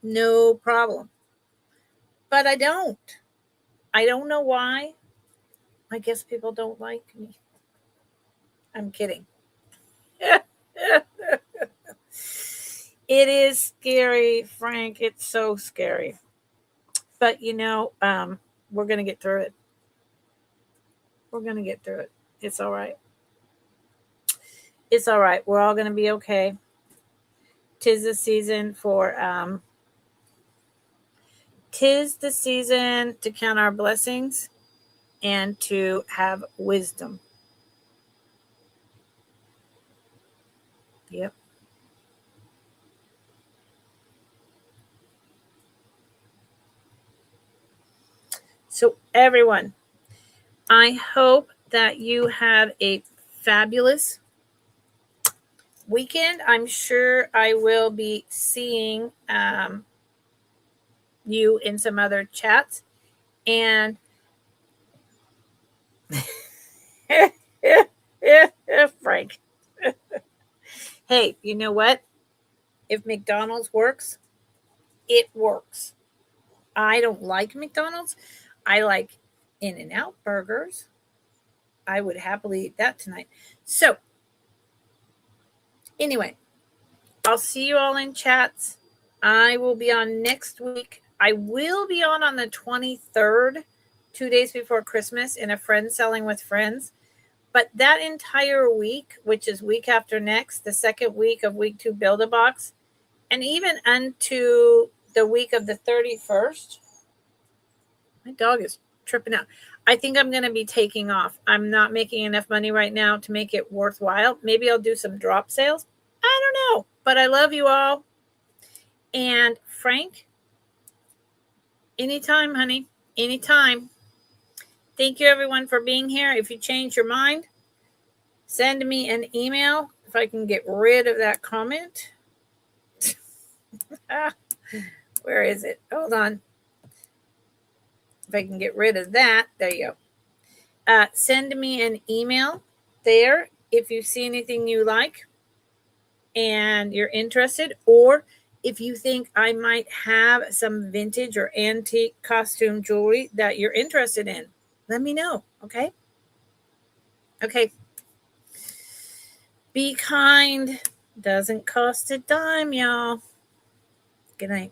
no problem. But I don't. I don't know why. I guess people don't like me. I'm kidding. It is scary, Frank. It's so scary. But, we're going to get through it. We're going to get through it. It's all right. It's all right. We're all going to be okay. 'Tis the season to count our blessings and to have wisdom. Yep. So everyone, I hope that you have a fabulous weekend. I'm sure I will be seeing you in some other chats. And Frank, hey, you know what? If McDonald's works, it works. I don't like McDonald's. I like In-N-Out burgers. I would happily eat that tonight. So, anyway, I'll see you all in chats. I will be on next week. I will be on the 23rd, 2 days before Christmas, in a Friends Selling with Friends. But that entire week, which is week after next, the second week of week 2 Build-A-Box, and even unto the week of the 31st, my dog is tripping out. I think I'm going to be taking off. I'm not making enough money right now to make it worthwhile. Maybe I'll do some drop sales. I don't know, but I love you all. And Frank, anytime, honey, anytime. Thank you, everyone, for being here. If you change your mind, send me an email if I can get rid of that comment. Where is it? Hold on. If I can get rid of that, there you go. Send me an email there if you see anything you like and you're interested, or if you think I might have some vintage or antique costume jewelry that you're interested in. Let me know, okay? Okay. Be kind. Doesn't cost a dime, y'all. Good night.